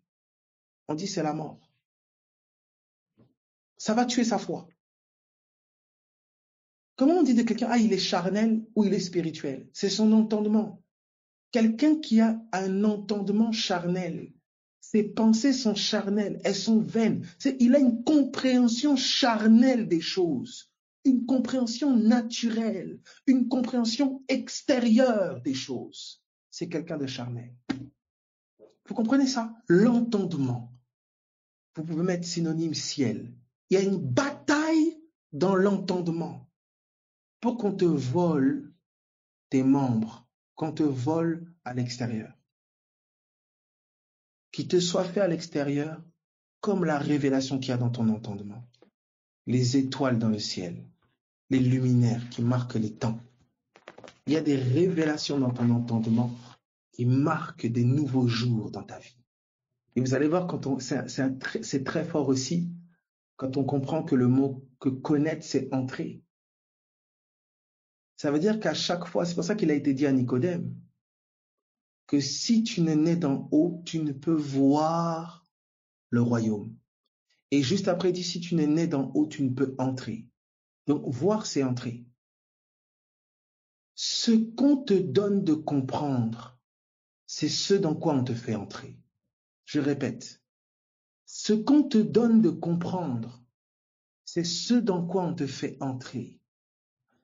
Speaker 1: on dit c'est la mort. Ça va tuer sa foi. Comment on dit de quelqu'un, ah, il est charnel ou il est spirituel? C'est son entendement. Quelqu'un qui a un entendement charnel, ses pensées sont charnelles, elles sont vaines. Il a une compréhension charnelle des choses, une compréhension naturelle, une compréhension extérieure des choses. C'est quelqu'un de charnel. Vous comprenez ça? L'entendement. Vous pouvez mettre synonyme ciel. Il y a une bataille dans l'entendement pour qu'on te vole tes membres, qu'on te vole à l'extérieur. Qu'il te soit fait à l'extérieur comme la révélation qu'il y a dans ton entendement. Les étoiles dans le ciel, les luminaires qui marquent les temps. Il y a des révélations dans ton entendement qui marquent des nouveaux jours dans ta vie. Et vous allez voir, c'est très fort aussi quand on comprend que le mot que connaître, c'est entrer. Ça veut dire qu'à chaque fois, c'est pour ça qu'il a été dit à Nicodème, que si tu n'es né d'en haut, tu ne peux voir le royaume. Et juste après, il dit, si tu n'es né d'en haut, tu ne peux entrer. Donc, voir, c'est entrer. Ce qu'on te donne de comprendre, c'est ce dans quoi on te fait entrer. Je répète, ce qu'on te donne de comprendre, c'est ce dans quoi on te fait entrer.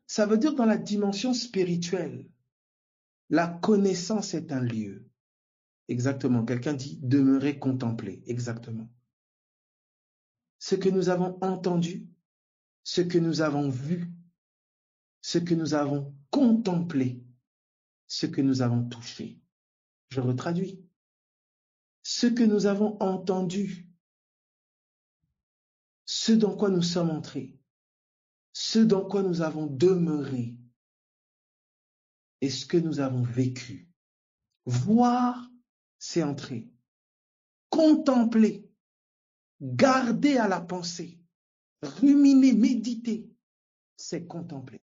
Speaker 1: Ça veut dire dans la dimension spirituelle, la connaissance est un lieu. Exactement. Quelqu'un dit demeurer contempler. Exactement. Ce que nous avons entendu, ce que nous avons vu, ce que nous avons contemplé, ce que nous avons touché. Je retraduis. Ce que nous avons entendu, ce dans quoi nous sommes entrés, ce dans quoi nous avons demeuré et ce que nous avons vécu. Voir, c'est entrer. Contempler, garder à la pensée, ruminer, méditer, c'est contempler.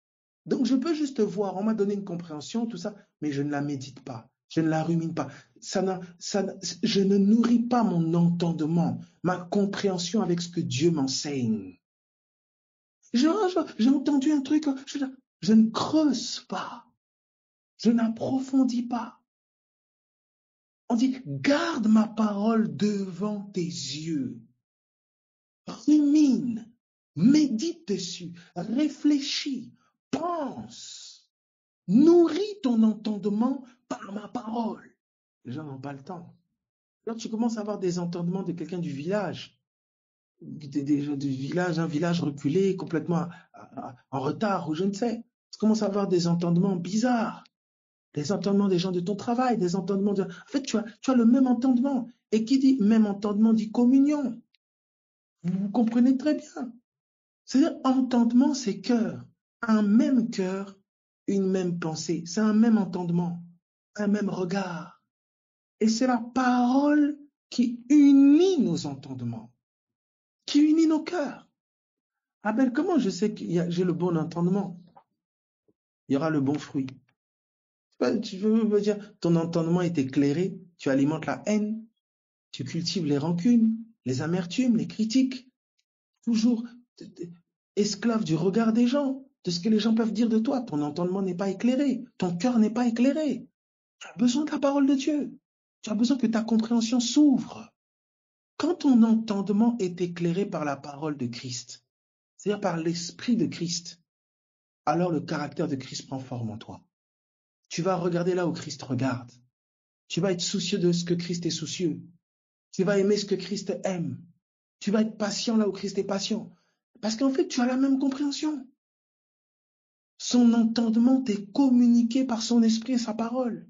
Speaker 1: Donc je peux juste voir, on m'a donné une compréhension, tout ça, mais je ne la médite pas, je ne la rumine pas. Je ne nourris pas mon entendement, ma compréhension avec ce que Dieu m'enseigne. J'ai entendu un truc, je ne creuse pas, je n'approfondis pas. On dit, garde ma parole devant tes yeux, rumine, médite dessus, réfléchis, pense, nourris ton entendement par ma parole. Les gens n'ont pas le temps. Alors tu commences à avoir des entendements de quelqu'un du village, un village reculé, complètement en retard, ou je ne sais. Tu commences à avoir des entendements bizarres, des entendements des gens de ton travail, des entendements de... En fait, tu as le même entendement. Et qui dit même entendement dit communion. Vous comprenez très bien. C'est-à-dire, entendement, c'est cœur. Un même cœur, une même pensée. C'est un même entendement, un même regard. Et c'est la parole qui unit nos entendements, qui unit nos cœurs. Ah ben, comment je sais que j'ai le bon entendement? Il y aura le bon fruit. Tu veux me dire, ton entendement est éclairé, tu alimentes la haine, tu cultives les rancunes, les amertumes, les critiques, toujours esclave du regard des gens, de ce que les gens peuvent dire de toi. Ton entendement n'est pas éclairé, ton cœur n'est pas éclairé. Tu as besoin de la parole de Dieu. Tu as besoin que ta compréhension s'ouvre. Quand ton entendement est éclairé par la parole de Christ, c'est-à-dire par l'esprit de Christ, alors le caractère de Christ prend forme en toi. Tu vas regarder là où Christ regarde. Tu vas être soucieux de ce que Christ est soucieux. Tu vas aimer ce que Christ aime. Tu vas être patient là où Christ est patient. Parce qu'en fait, tu as la même compréhension. Son entendement t'est communiqué par son esprit et sa parole.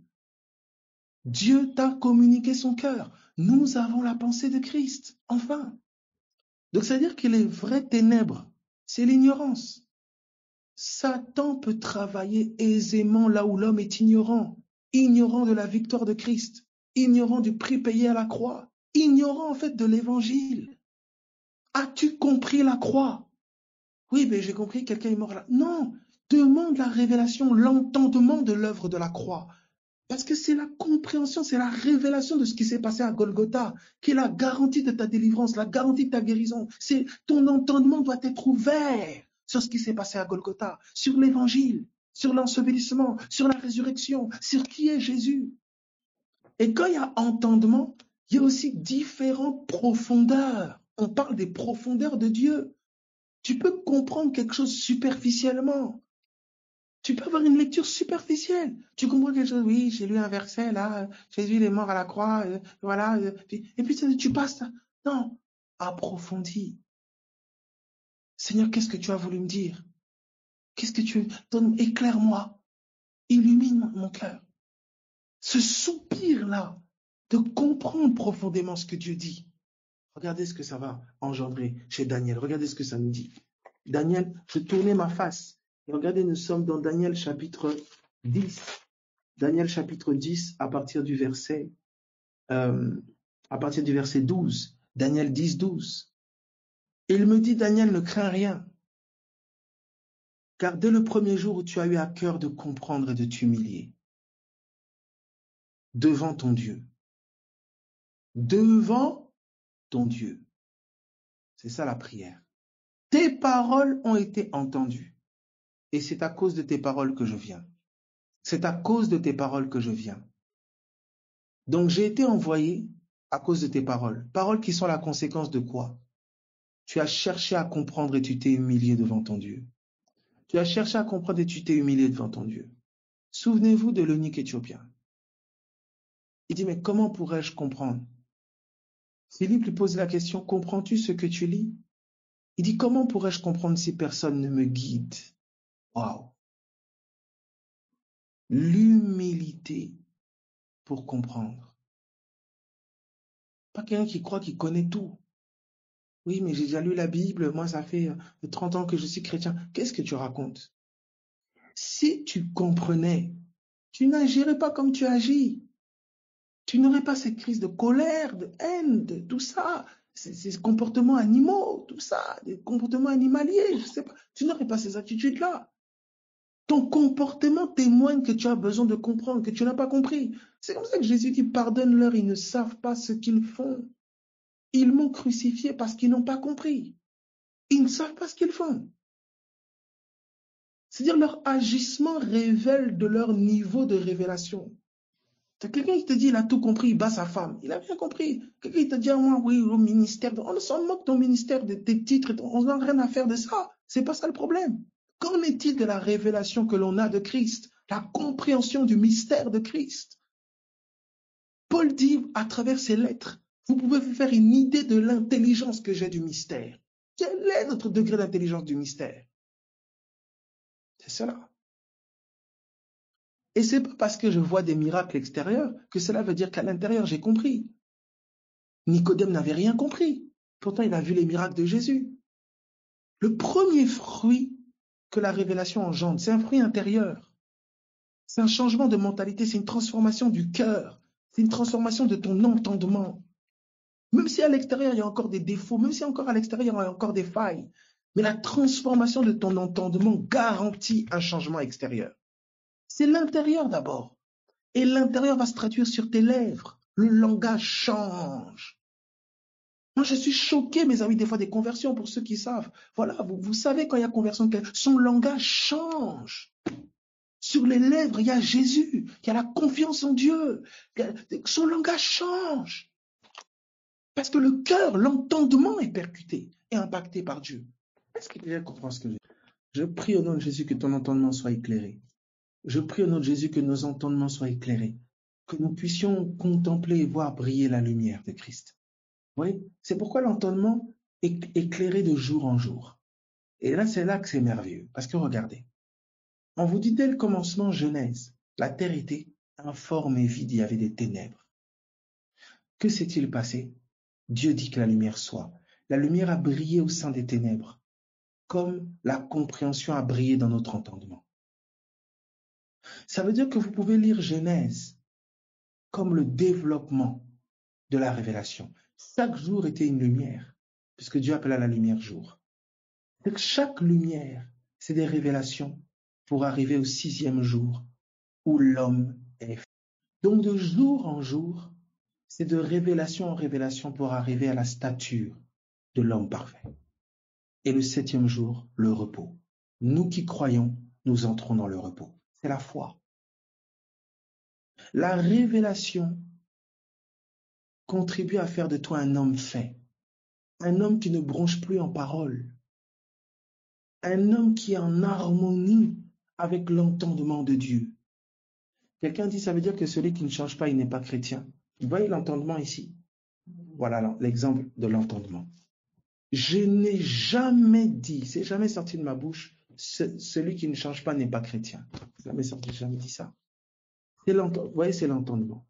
Speaker 1: Dieu t'a communiqué son cœur. Nous avons la pensée de Christ. Enfin. Donc, c'est-à-dire que les vraies ténèbres, c'est l'ignorance. Satan peut travailler aisément là où l'homme est ignorant. Ignorant de la victoire de Christ. Ignorant du prix payé à la croix. Ignorant en fait de l'évangile. As-tu compris la croix? Oui, mais j'ai compris, quelqu'un est mort là. Non, demande la révélation, l'entendement de l'œuvre de la croix. Parce que c'est la compréhension, c'est la révélation de ce qui s'est passé à Golgotha, qui est la garantie de ta délivrance, la garantie de ta guérison. C'est ton entendement doit être ouvert sur ce qui s'est passé à Golgotha, sur l'évangile, sur l'ensevelissement, sur la résurrection, sur qui est Jésus. Et quand il y a entendement, il y a aussi différentes profondeurs. On parle des profondeurs de Dieu. Tu peux comprendre quelque chose superficiellement. Tu peux avoir une lecture superficielle. Tu comprends quelque chose, oui, j'ai lu un verset là, Jésus il est mort à la croix, voilà. Et puis tu passes. Non, approfondis. Seigneur, qu'est-ce que tu as voulu me dire? Qu'est-ce que tu donnes? Éclaire-moi, illumine mon cœur. Ce soupir-là de comprendre profondément ce que Dieu dit. Regardez ce que ça va engendrer chez Daniel. Regardez ce que ça nous dit. Daniel, je tournais ma face. Et regardez, nous sommes dans Daniel chapitre 10. Daniel chapitre 10 à partir du verset 12. Daniel 10, 12. Et il me dit, Daniel, ne crains rien. Car dès le premier jour où tu as eu à cœur de comprendre et de t'humilier devant ton Dieu, devant ton Dieu, c'est ça la prière. Tes paroles ont été entendues. Et c'est à cause de tes paroles que je viens. C'est à cause de tes paroles que je viens. Donc j'ai été envoyé à cause de tes paroles. Paroles qui sont la conséquence de quoi? Tu as cherché à comprendre et tu t'es humilié devant ton Dieu. Tu as cherché à comprendre et tu t'es humilié devant ton Dieu. Souvenez-vous de l'eunuque éthiopien. Il dit, mais comment pourrais-je comprendre? Philippe lui pose la question, comprends-tu ce que tu lis? Il dit, comment pourrais-je comprendre si personne ne me guide? Waouh! L'humilité pour comprendre. Pas quelqu'un qui croit qu'il connaît tout. Oui, mais j'ai déjà lu la Bible, moi ça fait 30 ans que je suis chrétien. Qu'est-ce que tu racontes? Si tu comprenais, tu n'agirais pas comme tu agis. Tu n'aurais pas cette crise de colère, de haine, de tout ça, ces comportements animaux, tout ça, des comportements animaliers, je sais pas. Tu n'aurais pas ces attitudes-là. Ton comportement témoigne que tu as besoin de comprendre, que tu n'as pas compris. C'est comme ça que Jésus dit, pardonne-leur, ils ne savent pas ce qu'ils font. Ils m'ont crucifié parce qu'ils n'ont pas compris. Ils ne savent pas ce qu'ils font. C'est-à-dire leur agissement révèle de leur niveau de révélation. Quelqu'un qui te dit il a tout compris, il bat sa femme. Il a bien compris. Quelqu'un qui te dit moi oui au ministère, on s'en moque de ton ministère, de tes titres, on n'a rien à faire de ça. C'est pas ça le problème. Qu'en est-il de la révélation que l'on a de Christ, la compréhension du mystère de Christ? Paul dit à travers ses lettres, vous pouvez vous faire une idée de l'intelligence que j'ai du mystère. Quel est notre degré d'intelligence du mystère? C'est cela. Et c'est pas parce que je vois des miracles extérieurs que cela veut dire qu'à l'intérieur j'ai compris. Nicodème n'avait rien compris. Pourtant, il a vu les miracles de Jésus. Le premier fruit que la révélation engendre, c'est un fruit intérieur. C'est un changement de mentalité, c'est une transformation du cœur. C'est une transformation de ton entendement. Même si à l'extérieur, il y a encore des défauts, même si encore à l'extérieur, il y a encore des failles, Mais la transformation de ton entendement garantit un changement extérieur. C'est l'intérieur d'abord. Et l'intérieur va se traduire sur tes lèvres. Le langage change. Moi, je suis choqué, mes amis, des fois des conversions, pour ceux qui savent. Voilà, vous savez quand il y a conversion, son langage change. Sur les lèvres, il y a Jésus, il y a la confiance en Dieu. Son langage change. Parce que le cœur, l'entendement est percuté et impacté par Dieu. Est-ce que quelqu'un comprend ce que je dis? Je prie au nom de Jésus que ton entendement soit éclairé. Je prie au nom de Jésus que nos entendements soient éclairés. Que nous puissions contempler et voir briller la lumière de Christ. Vous voyez? C'est pourquoi l'entendement est éclairé de jour en jour. Et là, c'est là que c'est merveilleux. Parce que regardez, on vous dit dès le commencement, Genèse, la terre était informe et vide, il y avait des ténèbres. Que s'est-il passé? Dieu dit que la lumière soit. La lumière a brillé au sein des ténèbres, comme la compréhension a brillé dans notre entendement. Ça veut dire que vous pouvez lire Genèse comme le développement de la révélation. Chaque jour était une lumière, puisque Dieu appela la lumière jour. Donc chaque lumière, c'est des révélations pour arriver au 6e jour où l'homme est. Donc de jour en jour, c'est de révélation en révélation pour arriver à la stature de l'homme parfait. Et le 7e jour, le repos. Nous qui croyons, nous entrons dans le repos. C'est la foi. La révélation contribue à faire de toi un homme fait, un homme qui ne bronche plus en paroles, un homme qui est en harmonie avec l'entendement de Dieu. Quelqu'un dit, ça veut dire que celui qui ne change pas, il n'est pas chrétien. Vous voyez l'entendement ici? Voilà l'exemple de l'entendement. Je n'ai jamais dit, c'est jamais sorti de ma bouche, celui qui ne change pas n'est pas chrétien. Jamais sorti, jamais dit ça. Vous voyez, c'est l'entendement.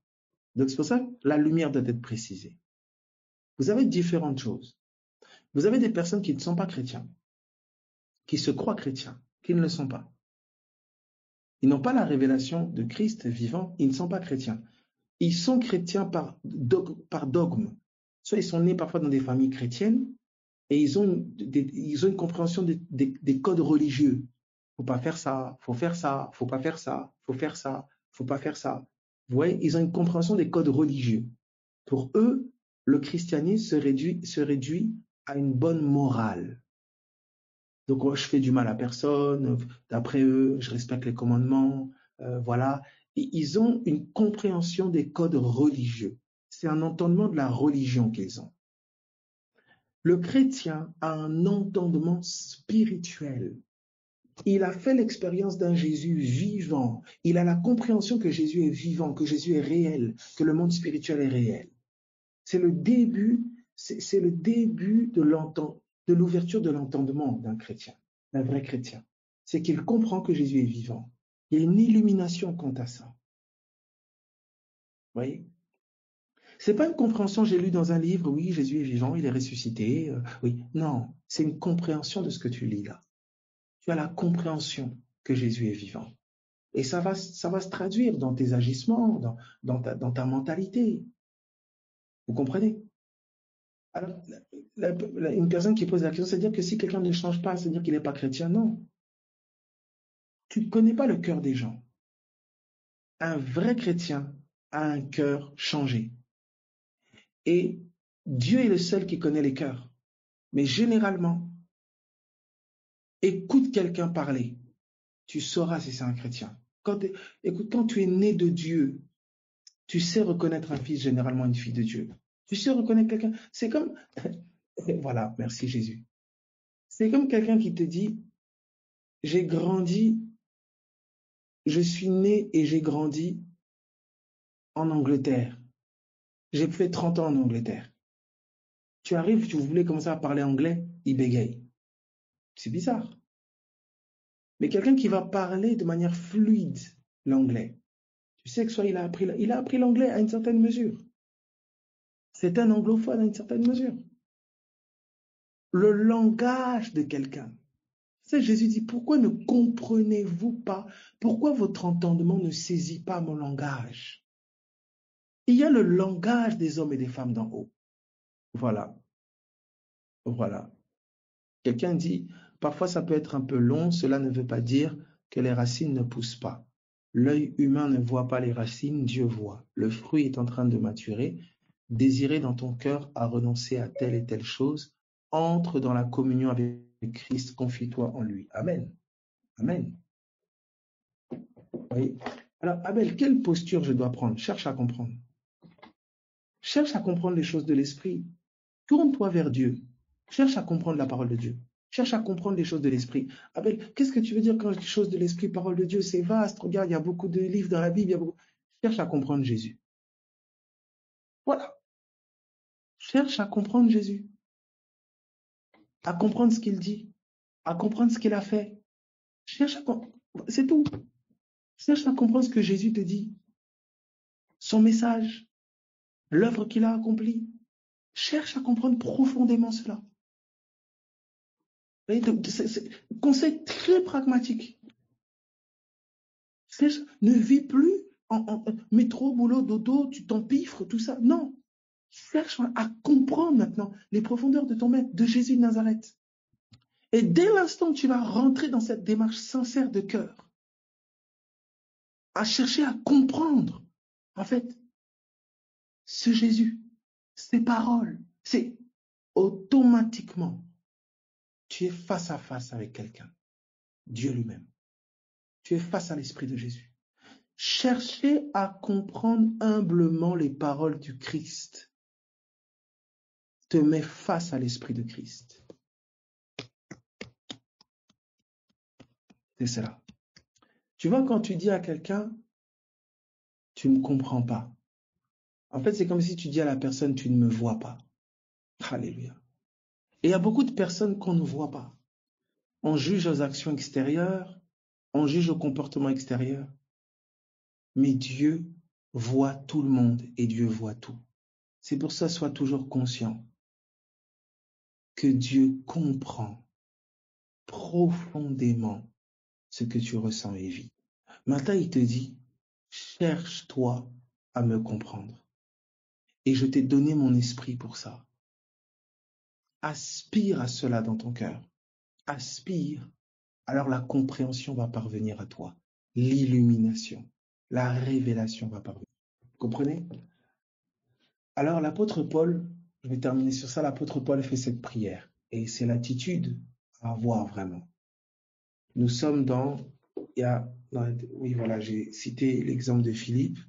Speaker 1: Donc c'est pour ça que la lumière doit être précisée. Vous avez différentes choses. Vous avez des personnes qui ne sont pas chrétiens, qui se croient chrétiens, qui ne le sont pas. Ils n'ont pas la révélation de Christ vivant, ils ne sont pas chrétiens. Ils sont chrétiens par dogme. Soit ils sont nés parfois dans des familles chrétiennes et ils ont une compréhension des codes religieux. Faut pas faire ça, faut faire ça, faut pas faire ça, faut faire ça, faut pas faire ça. Vous voyez, ils ont une compréhension des codes religieux. Pour eux, le christianisme se réduit à une bonne morale. Donc, je fais du mal à personne, d'après eux, je respecte les commandements, voilà. Et ils ont une compréhension des codes religieux. C'est un entendement de la religion qu'ils ont. Le chrétien a un entendement spirituel. Il a fait l'expérience d'un Jésus vivant. Il a la compréhension que Jésus est vivant, que Jésus est réel, que le monde spirituel est réel. C'est le début de l'ouverture de l'entendement d'un chrétien, d'un vrai chrétien. C'est qu'il comprend que Jésus est vivant. Il y a une illumination quant à ça. Vous voyez? C'est pas une compréhension, j'ai lu dans un livre, oui, Jésus est vivant, il est ressuscité. Oui, non, c'est une compréhension de ce que tu lis là. Tu as la compréhension que Jésus est vivant. Et ça va se traduire dans tes agissements, dans ta mentalité. Vous comprenez? Alors, une personne qui pose la question, c'est-à-dire que si quelqu'un ne change pas, c'est-à-dire qu'il n'est pas chrétien. Non. Tu ne connais pas le cœur des gens. Un vrai chrétien a un cœur changé. Et Dieu est le seul qui connaît les cœurs. Mais généralement, écoute quelqu'un parler. Tu sauras si c'est un chrétien. Écoute, quand tu es né de Dieu, tu sais reconnaître un fils, généralement une fille de Dieu. Tu sais reconnaître quelqu'un. C'est comme... Voilà, merci Jésus. C'est comme quelqu'un qui te dit, j'ai grandi, je suis né et j'ai grandi en Angleterre. J'ai fait 30 ans en Angleterre. Tu arrives, tu voulais commencer à parler anglais, il bégaye. C'est bizarre. Mais quelqu'un qui va parler de manière fluide l'anglais, tu sais que soit il a appris l'anglais à une certaine mesure. C'est un anglophone à une certaine mesure. Le langage de quelqu'un. C'est Jésus dit, pourquoi ne comprenez-vous pas? Pourquoi votre entendement ne saisit pas mon langage? Il y a le langage des hommes et des femmes d'en haut. Voilà. Voilà. Quelqu'un dit, parfois ça peut être un peu long, cela ne veut pas dire que les racines ne poussent pas. L'œil humain ne voit pas les racines, Dieu voit. Le fruit est en train de maturer. Désirer dans ton cœur à renoncer à telle et telle chose. Entre dans la communion avec Christ, confie-toi en lui. Amen. Amen. Oui. Alors, Abel, quelle posture je dois prendre? Cherche à comprendre. Cherche à comprendre les choses de l'esprit. Tourne-toi vers Dieu. Cherche à comprendre la parole de Dieu. Cherche à comprendre les choses de l'esprit. Abel, qu'est-ce que tu veux dire quand je dis choses de l'esprit, parole de Dieu? C'est vaste. Regarde, il y a beaucoup de livres dans la Bible. Cherche à comprendre Jésus. Voilà. Cherche à comprendre Jésus. À comprendre ce qu'il dit. À comprendre ce qu'il a fait. Cherche à comprendre. C'est tout. Cherche à comprendre ce que Jésus te dit. Son message. L'œuvre qu'il a accomplie. Cherche à comprendre profondément cela. Conseil très pragmatique. Ne vis plus en métro, boulot, dodo, tu t'empiffres, tout ça. Non. Cherche à comprendre maintenant les profondeurs de ton maître, de Jésus de Nazareth. Et dès l'instant où tu vas rentrer dans cette démarche sincère de cœur, à chercher à comprendre, en fait, ce Jésus, ces paroles, c'est automatiquement, tu es face à face avec quelqu'un, Dieu lui-même. Tu es face à l'Esprit de Jésus. Cherchez à comprendre humblement les paroles du Christ. Te mets face à l'Esprit de Christ. C'est cela. Tu vois, quand tu dis à quelqu'un, tu ne comprends pas. En fait, c'est comme si tu dis à la personne, tu ne me vois pas. Alléluia. Et il y a beaucoup de personnes qu'on ne voit pas. On juge aux actions extérieures, on juge au comportement extérieur. Mais Dieu voit tout le monde et Dieu voit tout. C'est pour ça, sois toujours conscient que Dieu comprend profondément ce que tu ressens et vis. Maintenant, il te dit, cherche-toi à me comprendre. Et je t'ai donné mon esprit pour ça. Aspire à cela dans ton cœur. Aspire. Alors la compréhension va parvenir à toi. L'illumination, la révélation va parvenir. Vous comprenez? Alors l'apôtre Paul, je vais terminer sur ça, l'apôtre Paul fait cette prière. Et c'est l'attitude à avoir vraiment. Nous sommes oui voilà, j'ai cité l'exemple de Philippe,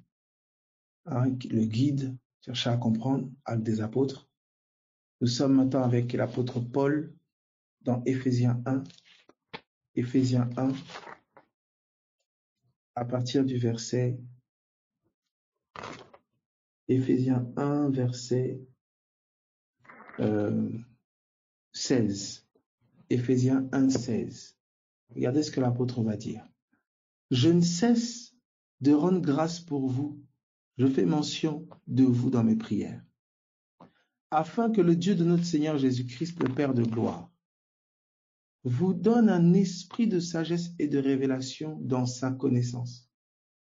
Speaker 1: hein, le guide, chercher à comprendre, acte des apôtres. Nous sommes maintenant avec l'apôtre Paul dans Éphésiens 1. Éphésiens 1, à partir du verset Éphésiens 1, verset 16. Éphésiens 1, 16. Regardez ce que l'apôtre va dire. Je ne cesse de rendre grâce pour vous. Je fais mention de vous dans mes prières, afin que le Dieu de notre Seigneur Jésus-Christ, le Père de gloire, vous donne un esprit de sagesse et de révélation dans sa connaissance,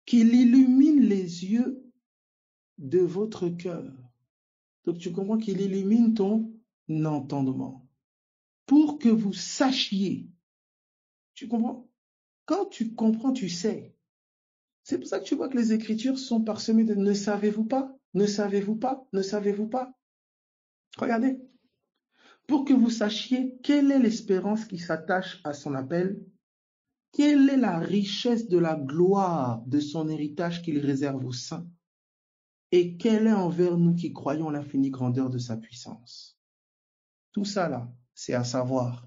Speaker 1: qu'il illumine les yeux de votre cœur. Donc tu comprends qu'il illumine ton entendement, pour que vous sachiez. Tu comprends? Quand tu comprends, tu sais. C'est pour ça que tu vois que les Écritures sont parsemées de ne savez-vous pas, ne savez-vous pas, ne savez-vous pas. Regardez. Pour que vous sachiez quelle est l'espérance qui s'attache à son appel, quelle est la richesse de la gloire de son héritage qu'il réserve aux saints, et quelle est envers nous qui croyons l'infinie grandeur de sa puissance. Tout ça là, c'est à savoir,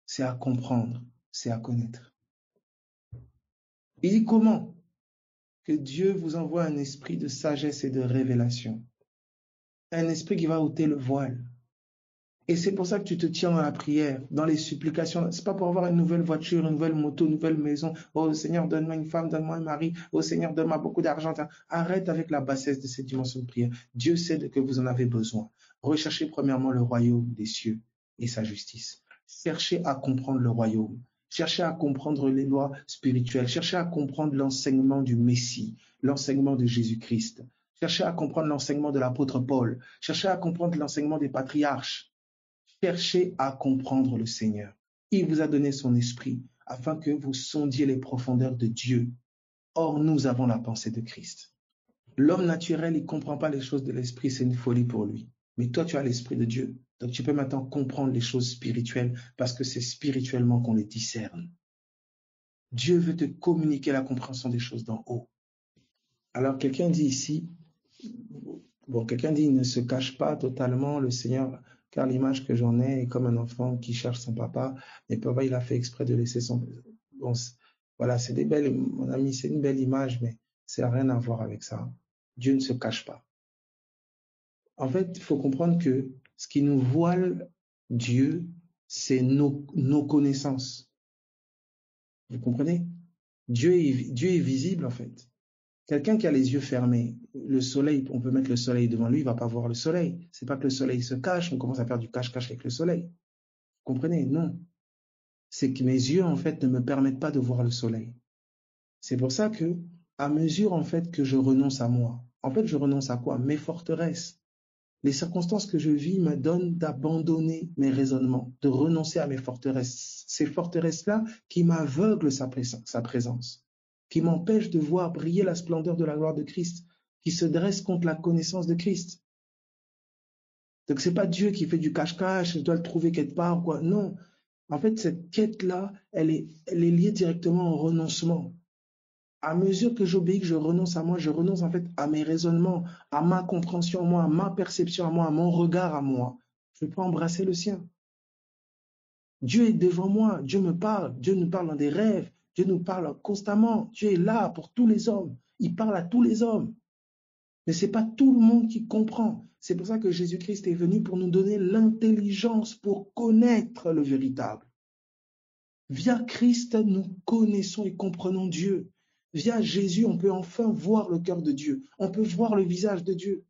Speaker 1: c'est à comprendre, c'est à connaître. Il dit comment? Que Dieu vous envoie un esprit de sagesse et de révélation. Un esprit qui va ôter le voile. Et c'est pour ça que tu te tiens dans la prière, dans les supplications. C'est pas pour avoir une nouvelle voiture, une nouvelle moto, une nouvelle maison. Oh Seigneur, donne-moi une femme, donne-moi un mari. Oh Seigneur, donne-moi beaucoup d'argent. Arrête avec la bassesse de cette dimension de prière. Dieu sait que vous en avez besoin. Recherchez premièrement le royaume des cieux et sa justice. Cherchez à comprendre le royaume. Cherchez à comprendre les lois spirituelles. Cherchez à comprendre l'enseignement du Messie, l'enseignement de Jésus-Christ. Cherchez à comprendre l'enseignement de l'apôtre Paul. Cherchez à comprendre l'enseignement des patriarches. cherchez à comprendre le Seigneur. Il vous a donné son esprit afin que vous sondiez les profondeurs de Dieu. Or, nous avons la pensée de Christ. L'homme naturel, il ne comprend pas les choses de l'esprit, c'est une folie pour lui. Mais toi, tu as l'esprit de Dieu. Donc, tu peux maintenant comprendre les choses spirituelles parce que c'est spirituellement qu'on les discerne. Dieu veut te communiquer la compréhension des choses d'en haut. Alors, quelqu'un dit ici, quelqu'un dit, il ne se cache pas totalement le Seigneur, car l'image que j'en ai est comme un enfant qui cherche son papa. Mais papa, il a fait exprès de laisser son... Bon, voilà, c'est des belles, mon ami, c'est une belle image, mais ça n'a rien à voir avec ça. Dieu ne se cache pas. En fait, il faut comprendre que ce qui nous voile Dieu, c'est nos connaissances. Vous comprenez? Dieu est visible, en fait. Quelqu'un qui a les yeux fermés, le soleil, on peut mettre le soleil devant lui, il ne va pas voir le soleil. C'est pas que le soleil se cache, on commence à faire du cache-cache avec le soleil. Vous comprenez? Non. C'est que mes yeux, en fait, ne me permettent pas de voir le soleil. C'est pour ça que, à mesure, en fait, que je renonce à moi, en fait, je renonce à quoi? Mes forteresses. Les circonstances que je vis me donnent d'abandonner mes raisonnements, de renoncer à mes forteresses. Ces forteresses-là qui m'aveuglent sa présence, qui m'empêchent de voir briller la splendeur de la gloire de Christ, qui se dresse contre la connaissance de Christ. Donc c'est pas Dieu qui fait du cache-cache, je dois le trouver quelque part, quoi. Non. En fait, cette quête-là, elle est liée directement au renoncement. À mesure que j'obéis, que je renonce à moi, je renonce en fait à mes raisonnements, à ma compréhension à moi, à ma perception à moi, à mon regard à moi. Je peux embrasser le sien. Dieu est devant moi, Dieu me parle, Dieu nous parle dans des rêves, Dieu nous parle constamment. Dieu est là pour tous les hommes, il parle à tous les hommes. Mais ce n'est pas tout le monde qui comprend. C'est pour ça que Jésus-Christ est venu pour nous donner l'intelligence pour connaître le véritable. Via Christ, nous connaissons et comprenons Dieu. Via Jésus, on peut enfin voir le cœur de Dieu. On peut voir le visage de Dieu.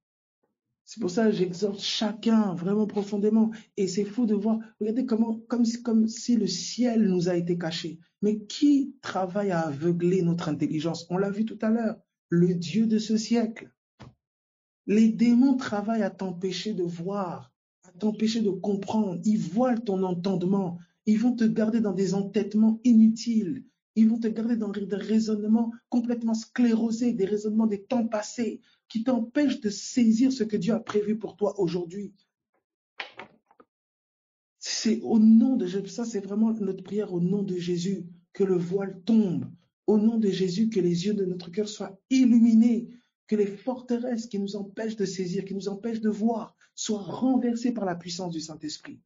Speaker 1: C'est pour ça que j'exhorte chacun vraiment profondément. Et c'est fou de voir, regardez comme si le ciel nous a été caché. Mais qui travaille à aveugler notre intelligence? On l'a vu tout à l'heure, le Dieu de ce siècle. Les démons travaillent à t'empêcher de voir, à t'empêcher de comprendre. Ils voilent ton entendement. Ils vont te garder dans des entêtements inutiles. Ils vont te garder dans des raisonnements complètement sclérosés, des raisonnements des temps passés qui t'empêchent de saisir ce que Dieu a prévu pour toi aujourd'hui. C'est au nom de Jésus, ça c'est vraiment notre prière au nom de Jésus, que le voile tombe. Au nom de Jésus, que les yeux de notre cœur soient illuminés, que les forteresses qui nous empêchent de saisir, qui nous empêchent de voir, soient renversées par la puissance du Saint-Esprit.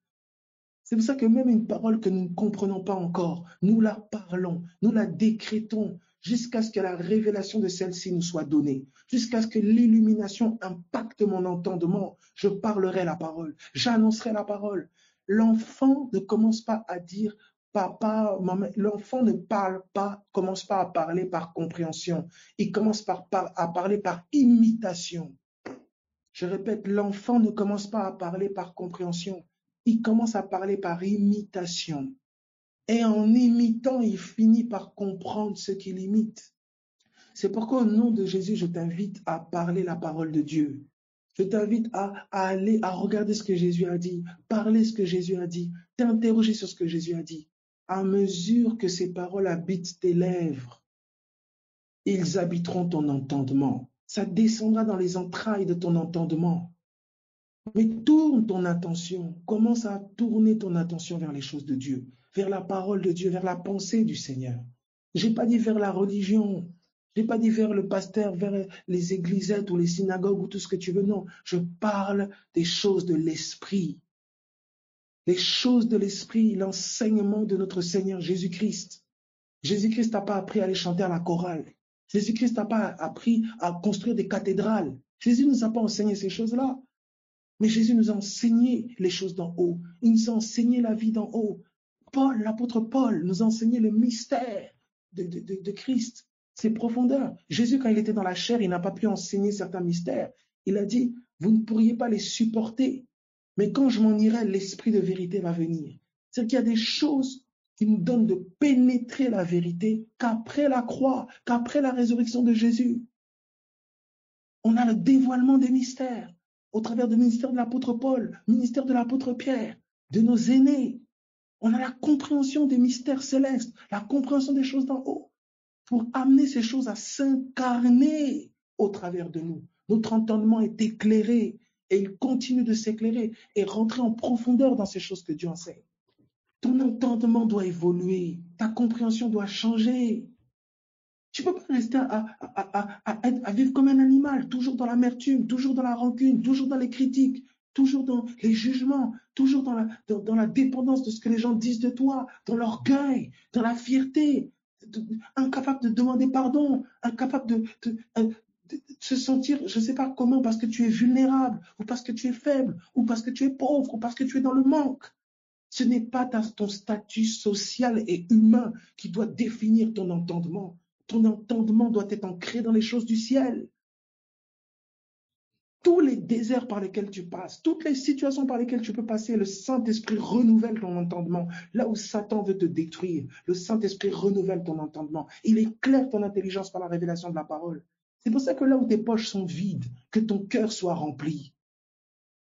Speaker 1: C'est pour ça que même une parole que nous ne comprenons pas encore, nous la parlons, nous la décrétons, jusqu'à ce que la révélation de celle-ci nous soit donnée, jusqu'à ce que l'illumination impacte mon entendement. Je parlerai la parole, j'annoncerai la parole. L'enfant ne commence pas à dire papa, maman. L'enfant ne parle pas, commence pas à parler par compréhension. Il commence à parler par imitation. Je répète, l'enfant ne commence pas à parler par compréhension. Il commence à parler par imitation. Et en imitant, il finit par comprendre ce qu'il imite. C'est pourquoi au nom de Jésus, je t'invite à parler la parole de Dieu. Je t'invite à aller, à regarder ce que Jésus a dit, parler ce que Jésus a dit, t'interroger sur ce que Jésus a dit. À mesure que ces paroles habitent tes lèvres, ils habiteront ton entendement. Ça descendra dans les entrailles de ton entendement. Mais tourne ton attention, commence à tourner ton attention vers les choses de Dieu, vers la parole de Dieu, vers la pensée du Seigneur. Je n'ai pas dit vers la religion, je n'ai pas dit vers le pasteur, vers les églisettes ou les synagogues ou tout ce que tu veux. Non, je parle des choses de l'esprit. Les choses de l'esprit, l'enseignement de notre Seigneur Jésus-Christ. Jésus-Christ n'a pas appris à aller chanter à la chorale. Jésus-Christ n'a pas appris à construire des cathédrales. Jésus ne nous a pas enseigné ces choses-là. Mais Jésus nous a enseigné les choses d'en haut. Il nous a enseigné la vie d'en haut. Paul, l'apôtre Paul, nous a enseigné le mystère de Christ, ses profondeurs. Jésus, quand il était dans la chair, il n'a pas pu enseigner certains mystères. Il a dit, vous ne pourriez pas les supporter. Mais quand je m'en irai, l'esprit de vérité va venir. C'est qu'il y a des choses qui nous donnent de pénétrer la vérité qu'après la croix, qu'après la résurrection de Jésus. On a le dévoilement des mystères au travers du ministère de l'apôtre Paul, ministère de l'apôtre Pierre. de nos aînés. On a la compréhension des mystères célestes, la compréhension des choses d'en haut, pour amener ces choses à s'incarner au travers de nous. Notre entendement est éclairé et il continue de s'éclairer et rentrer en profondeur dans ces choses que Dieu enseigne. Ton entendement doit évoluer, ta compréhension doit changer. Tu ne peux pas rester à vivre comme un animal, toujours dans l'amertume, toujours dans la rancune, toujours dans les critiques, toujours dans les jugements, toujours dans la dépendance de ce que les gens disent de toi, dans l'orgueil, dans la fierté, incapable de demander pardon, incapable de se sentir, je ne sais pas comment, parce que tu es vulnérable, ou parce que tu es faible, ou parce que tu es pauvre, ou parce que tu es dans le manque. Ce n'est pas ton statut social et humain qui doit définir ton entendement. Ton entendement doit être ancré dans les choses du ciel. Tous les déserts par lesquels tu passes, toutes les situations par lesquelles tu peux passer, le Saint-Esprit renouvelle ton entendement. Là où Satan veut te détruire, le Saint-Esprit renouvelle ton entendement. Il éclaire ton intelligence par la révélation de la parole. C'est pour ça que là où tes poches sont vides, que ton cœur soit rempli.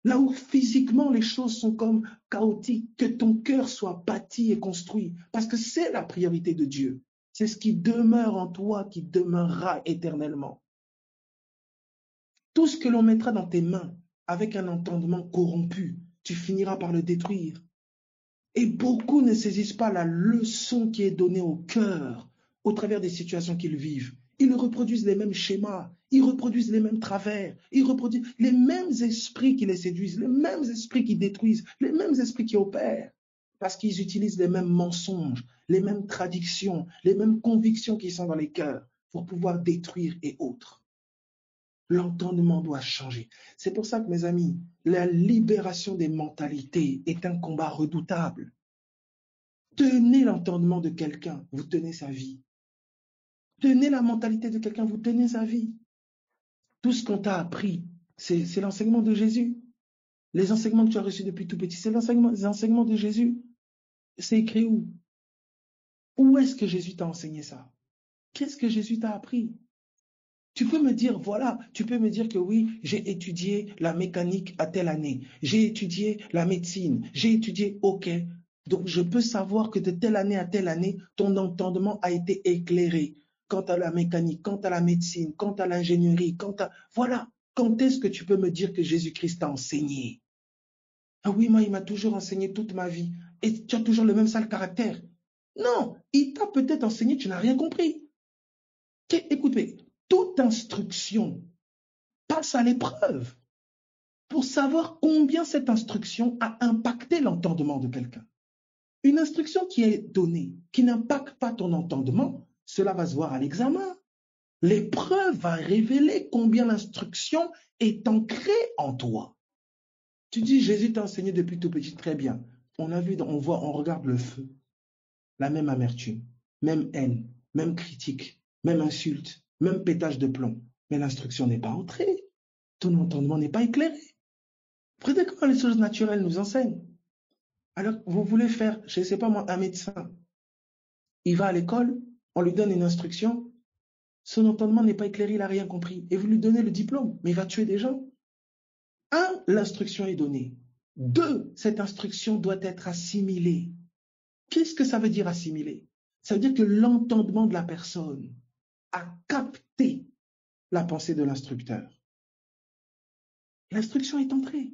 Speaker 1: Là où physiquement les choses sont comme chaotiques, que ton cœur soit bâti et construit. Parce que c'est la priorité de Dieu. C'est ce qui demeure en toi, qui demeurera éternellement. Tout ce que l'on mettra dans tes mains avec un entendement corrompu, tu finiras par le détruire. Et beaucoup ne saisissent pas la leçon qui est donnée au cœur au travers des situations qu'ils vivent. Ils reproduisent les mêmes schémas, ils reproduisent les mêmes travers, ils reproduisent les mêmes esprits qui les séduisent, les mêmes esprits qui détruisent, les mêmes esprits qui opèrent. Parce qu'ils utilisent les mêmes mensonges, les mêmes traductions, les mêmes convictions qui sont dans les cœurs pour pouvoir détruire et autres. L'entendement doit changer. C'est pour ça que, mes amis, la libération des mentalités est un combat redoutable. Tenez l'entendement de quelqu'un, vous tenez sa vie. Tenez la mentalité de quelqu'un, vous tenez sa vie. Tout ce qu'on t'a appris, c'est l'enseignement de Jésus. Les enseignements que tu as reçus depuis tout petit, c'est les enseignements de Jésus. C'est écrit où? Où est-ce que Jésus t'a enseigné ça? Qu'est-ce que Jésus t'a appris? Tu peux me dire, voilà, tu peux me dire que oui, j'ai étudié la mécanique à telle année, j'ai étudié la médecine, j'ai étudié, ok. Donc, je peux savoir que de telle année à telle année, ton entendement a été éclairé quant à la mécanique, quant à la médecine, quant à l'ingénierie, quant à... Voilà, quand est-ce que tu peux me dire que Jésus-Christ t'a enseigné? Ah oui, moi, il m'a toujours enseigné toute ma vie. Et tu as toujours le même sale caractère. Non, il t'a peut-être enseigné, tu n'as rien compris. Écoutez, toute instruction passe à l'épreuve pour savoir combien cette instruction a impacté l'entendement de quelqu'un. Une instruction qui est donnée, qui n'impacte pas ton entendement, cela va se voir à l'examen. L'épreuve va révéler combien l'instruction est ancrée en toi. Tu dis, Jésus t'a enseigné depuis tout petit, très bien. On a vu, on voit, on regarde le feu, la même amertume, même haine, même critique, même insulte, même pétage de plomb. Mais l'instruction n'est pas entrée. Ton entendement n'est pas éclairé. Regardez comment les choses naturelles nous enseignent. Alors, vous voulez faire, je ne sais pas moi, un médecin. Il va à l'école, on lui donne une instruction, son entendement n'est pas éclairé, il n'a rien compris. Et vous lui donnez le diplôme, mais il va tuer des gens. Un, l'instruction est donnée. Deux, cette instruction doit être assimilée. Qu'est-ce que ça veut dire assimiler? Ça veut dire que l'entendement de la personne a capté la pensée de l'instructeur. L'instruction est entrée.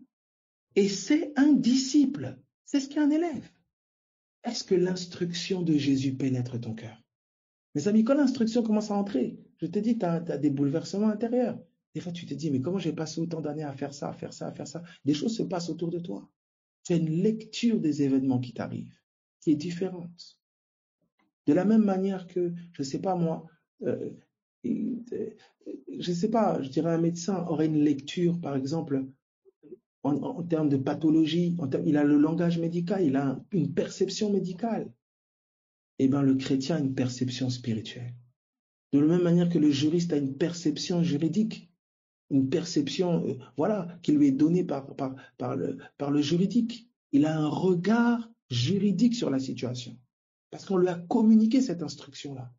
Speaker 1: Et c'est un disciple. C'est ce qu'est un élève. Est-ce que l'instruction de Jésus pénètre ton cœur? Mes amis, quand l'instruction commence à entrer, je te dis, tu as des bouleversements intérieurs. Des fois, tu te dis, mais comment j'ai passé autant d'années à faire ça, à faire ça, à faire ça? Des choses se passent autour de toi. Tu as une lecture des événements qui t'arrivent, qui est différente. De la même manière que, je ne sais pas moi, je ne sais pas, je dirais un médecin aurait une lecture, par exemple, en termes de pathologie, il a le langage médical, il a une perception médicale. Eh bien, le chrétien a une perception spirituelle. De la même manière que le juriste a une perception juridique, une perception voilà, qui lui est donnée par le juridique. Il a un regard juridique sur la situation, parce qu'on lui a communiqué cette instruction-là.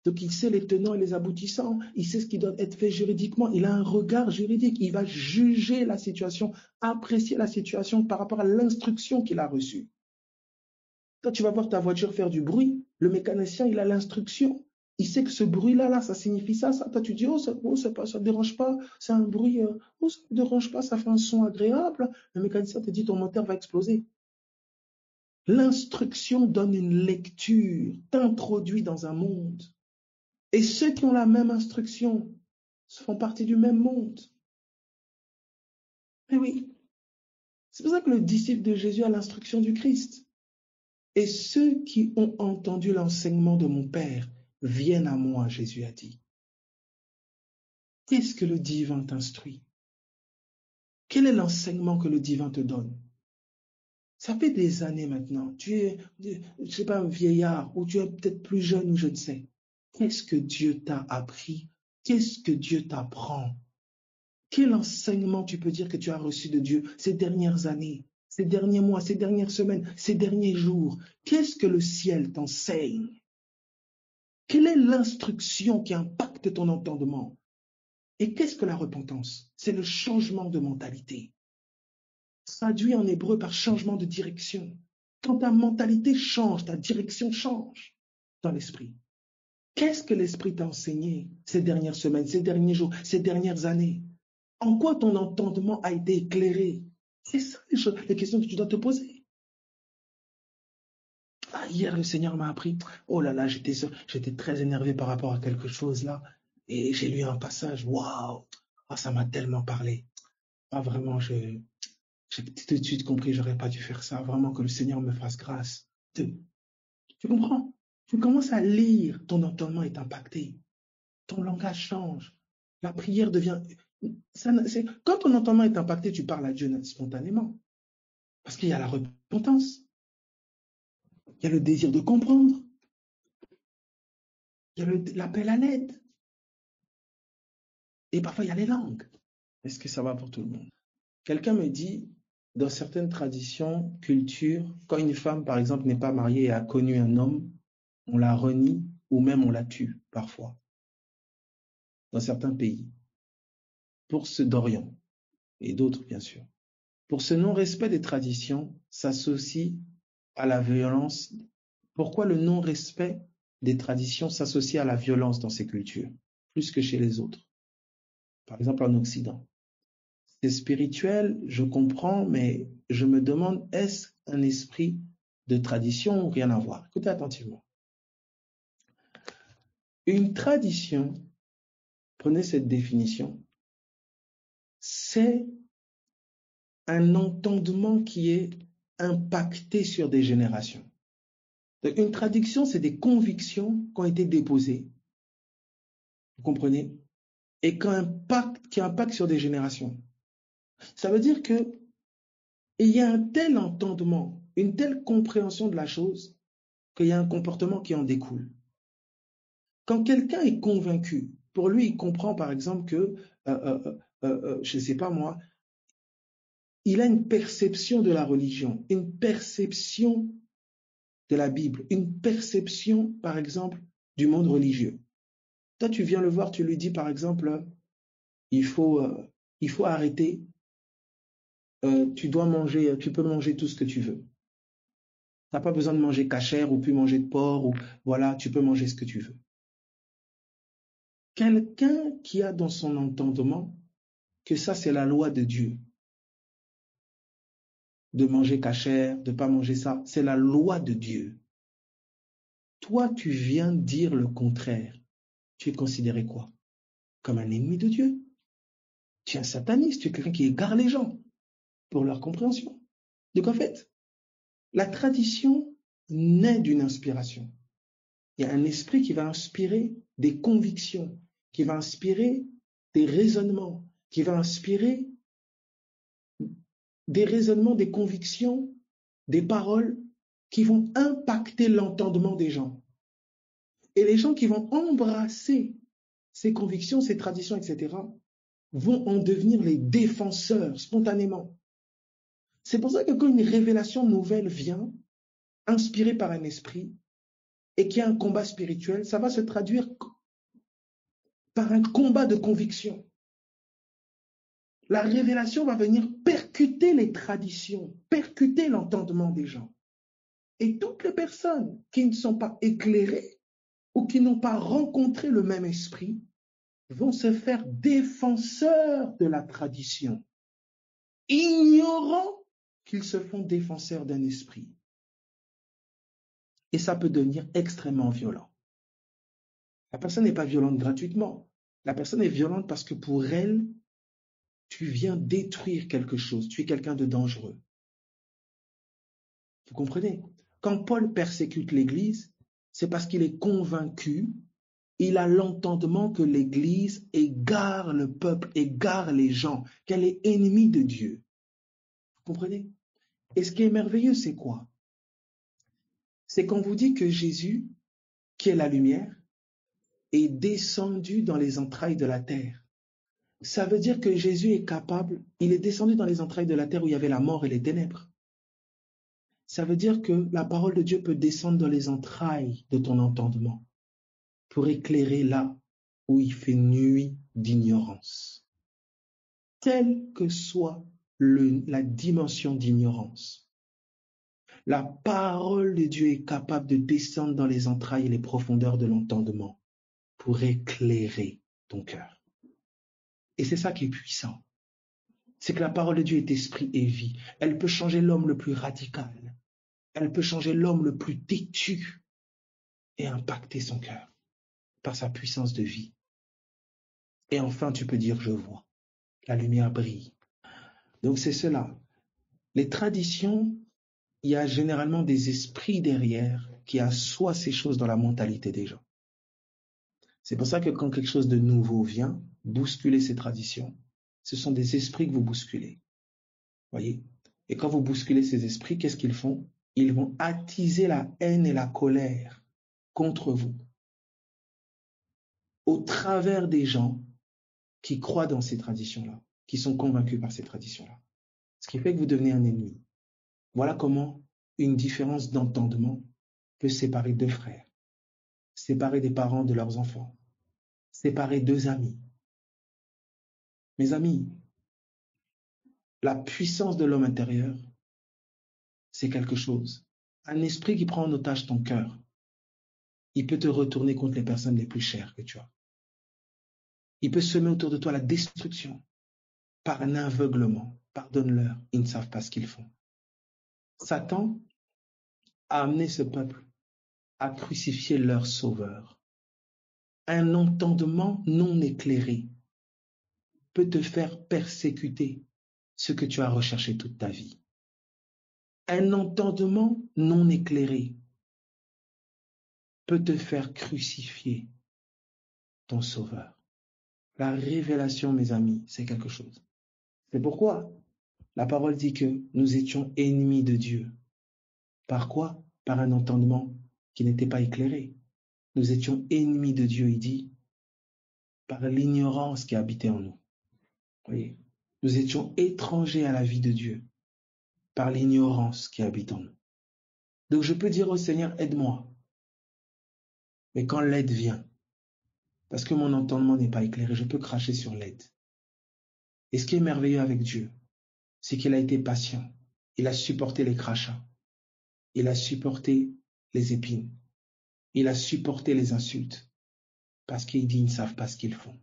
Speaker 1: Donc, il sait les tenants et les aboutissants. Il sait ce qui doit être fait juridiquement. Il a un regard juridique. Il va juger la situation, apprécier la situation par rapport à l'instruction qu'il a reçue. Quand tu vas voir ta voiture faire du bruit, le mécanicien, il a l'instruction. Il sait que ce bruit-là, ça signifie ça, ça. Toi, tu dis, ça ne dérange pas, c'est un bruit, ça ne dérange pas, ça fait un son agréable. Le mécanicien te dit, ton moteur va exploser. L'instruction donne une lecture, t'introduit dans un monde. Et ceux qui ont la même instruction font partie du même monde. Mais oui, c'est pour ça que le disciple de Jésus a l'instruction du Christ. Et ceux qui ont entendu l'enseignement de mon Père viennent à moi, Jésus a dit. Qu'est-ce que le divin t'instruit? Quel est l'enseignement que le divin te donne? Ça fait des années maintenant. Tu es, je ne sais pas, un vieillard, ou tu es peut-être plus jeune, ou je ne sais. Qu'est-ce que Dieu t'a appris? Qu'est-ce que Dieu t'apprend? Quel enseignement tu peux dire que tu as reçu de Dieu ces dernières années, ces derniers mois, ces dernières semaines, ces derniers jours? Qu'est-ce que le ciel t'enseigne? Quelle est l'instruction qui impacte ton entendement? Et qu'est-ce que la repentance? C'est le changement de mentalité. Traduit en hébreu par changement de direction. Quand ta mentalité change, ta direction change dans l'esprit. Qu'est-ce que l'esprit t'a enseigné ces dernières semaines, ces derniers jours, ces dernières années? En quoi ton entendement a été éclairé? C'est ça les questions que tu dois te poser. Hier, le Seigneur m'a appris. Oh là là, j'étais très énervé par rapport à quelque chose là. Et j'ai lu un passage. Waouh! Ça m'a tellement parlé. Vraiment, j'ai tout de suite compris, j'aurais pas dû faire ça. Vraiment, que le Seigneur me fasse grâce. Tu comprends? Tu commences à lire, ton entendement est impacté. Ton langage change. La prière devient... Quand ton entendement est impacté, tu parles à Dieu spontanément. Parce qu'il y a la repentance. Il y a le désir de comprendre. Il y a l'appel à l'aide. Et parfois, il y a les langues. Est-ce que ça va pour tout le monde? Quelqu'un me dit, dans certaines traditions, cultures, quand une femme, par exemple, n'est pas mariée et a connu un homme, on la renie ou même on la tue, parfois, dans certains pays, pour ce d'Orient, et d'autres, bien sûr. Pour ce non-respect des traditions s'associe à la violence. Pourquoi le non-respect des traditions s'associe à la violence dans ces cultures, plus que chez les autres? Par exemple, en Occident. C'est spirituel, je comprends, mais je me demande, est-ce un esprit de tradition ou rien à voir? Écoutez attentivement. Une tradition, prenez cette définition, c'est un entendement qui est impacté sur des générations. Donc, une tradition, c'est des convictions qui ont été déposées, vous comprenez, et qui impactent sur des générations. Ça veut dire qu'il y a un tel entendement, une telle compréhension de la chose, qu'il y a un comportement qui en découle. Quand quelqu'un est convaincu, pour lui, il comprend par exemple que, je ne sais pas moi, il a une perception de la religion, une perception de la Bible, une perception, par exemple, du monde religieux. Toi, tu viens le voir, tu lui dis, par exemple, il faut arrêter, tu peux manger tout ce que tu veux. Tu n'as pas besoin de manger cachère ou plus manger de porc, ou voilà, tu peux manger ce que tu veux. Quelqu'un qui a dans son entendement que ça, c'est la loi de Dieu, de manger cachère, de ne pas manger ça, c'est la loi de Dieu. Toi, tu viens dire le contraire. Tu es considéré quoi? Comme un ennemi de Dieu. Tu es un sataniste, tu es quelqu'un qui égare les gens pour leur compréhension. Donc en fait, la tradition naît d'une inspiration. Il y a un esprit qui va inspirer des convictions, qui va inspirer des raisonnements, qui va inspirer des raisonnements, des convictions, des paroles qui vont impacter l'entendement des gens. Et les gens qui vont embrasser ces convictions, ces traditions, etc., vont en devenir les défenseurs spontanément. C'est pour ça que quand une révélation nouvelle vient, inspirée par un esprit, et qu'il y a un combat spirituel, ça va se traduire par un combat de conviction. La révélation va venir percuter les traditions, percuter l'entendement des gens. Et toutes les personnes qui ne sont pas éclairées ou qui n'ont pas rencontré le même esprit vont se faire défenseurs de la tradition, ignorant qu'ils se font défenseurs d'un esprit. Et ça peut devenir extrêmement violent. La personne n'est pas violente gratuitement. La personne est violente parce que pour elle, tu viens détruire quelque chose. Tu es quelqu'un de dangereux. Vous comprenez? Quand Paul persécute l'Église, c'est parce qu'il est convaincu, il a l'entendement que l'Église égare le peuple, égare les gens, qu'elle est ennemie de Dieu. Vous comprenez? Et ce qui est merveilleux, c'est quoi? C'est qu'on vous dit que Jésus, qui est la lumière, est descendu dans les entrailles de la terre. Ça veut dire que Jésus est capable, il est descendu dans les entrailles de la terre où il y avait la mort et les ténèbres. Ça veut dire que la parole de Dieu peut descendre dans les entrailles de ton entendement pour éclairer là où il fait nuit d'ignorance. Quelle que soit la dimension d'ignorance, la parole de Dieu est capable de descendre dans les entrailles et les profondeurs de l'entendement pour éclairer ton cœur. Et c'est ça qui est puissant. C'est que la parole de Dieu est esprit et vie. Elle peut changer l'homme le plus radical. Elle peut changer l'homme le plus têtu et impacter son cœur par sa puissance de vie. Et enfin, tu peux dire, je vois. La lumière brille. Donc c'est cela. Les traditions, il y a généralement des esprits derrière qui assoient ces choses dans la mentalité des gens. C'est pour ça que quand quelque chose de nouveau vient, bousculer ces traditions, ce sont des esprits que vous bousculez. Voyez? Et quand vous bousculez ces esprits, qu'est-ce qu'ils font? Ils vont attiser la haine et la colère contre vous au travers des gens qui croient dans ces traditions-là, qui sont convaincus par ces traditions-là. Ce qui fait que vous devenez un ennemi. Voilà comment une différence d'entendement peut séparer deux frères, séparer des parents de leurs enfants, séparer deux amis. Mes amis, la puissance de l'homme intérieur, c'est quelque chose. Un esprit qui prend en otage ton cœur, il peut te retourner contre les personnes les plus chères que tu as. Il peut semer autour de toi la destruction par un aveuglement. Pardonne-leur, ils ne savent pas ce qu'ils font. Satan a amené ce peuple à crucifier leur sauveur. Un entendement non éclairé peut te faire persécuter ce que tu as recherché toute ta vie. Un entendement non éclairé peut te faire crucifier ton sauveur. La révélation, mes amis, c'est quelque chose. C'est pourquoi la parole dit que nous étions ennemis de Dieu. Par quoi? Par un entendement qui n'était pas éclairé. Nous étions ennemis de Dieu, il dit, par l'ignorance qui habitait en nous. Voyez, nous étions étrangers à la vie de Dieu, par l'ignorance qui habite en nous. Donc je peux dire au Seigneur, aide-moi. Mais quand l'aide vient, parce que mon entendement n'est pas éclairé, je peux cracher sur l'aide. Et ce qui est merveilleux avec Dieu, c'est qu'il a été patient. Il a supporté les crachats. Il a supporté les épines. Il a supporté les insultes. Parce qu'il dit, ils ne savent pas ce qu'ils font.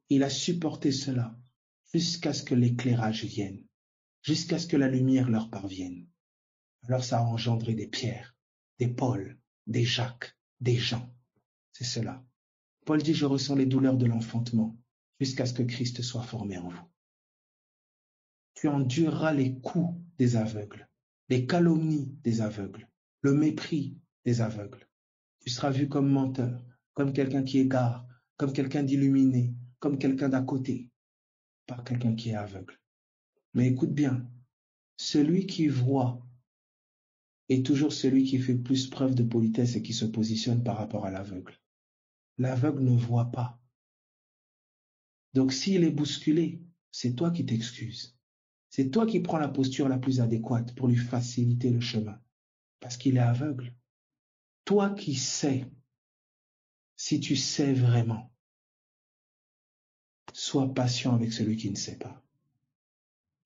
Speaker 1: Il a supporté cela jusqu'à ce que l'éclairage vienne, jusqu'à ce que la lumière leur parvienne. Alors ça a engendré des Pierres, des Paul, des Jacques, des Jean. C'est cela. Paul dit, je ressens les douleurs de l'enfantement jusqu'à ce que Christ soit formé en vous. Tu endureras les coups des aveugles, les calomnies des aveugles, le mépris des aveugles. Tu seras vu comme menteur, comme quelqu'un qui égare, comme quelqu'un d'illuminé, comme quelqu'un d'à côté, par quelqu'un qui est aveugle. Mais écoute bien, celui qui voit est toujours celui qui fait plus preuve de politesse et qui se positionne par rapport à l'aveugle. L'aveugle ne voit pas. Donc s'il est bousculé, c'est toi qui t'excuses. C'est toi qui prends la posture la plus adéquate pour lui faciliter le chemin, parce qu'il est aveugle. Toi qui sais, si tu sais vraiment, sois patient avec celui qui ne sait pas,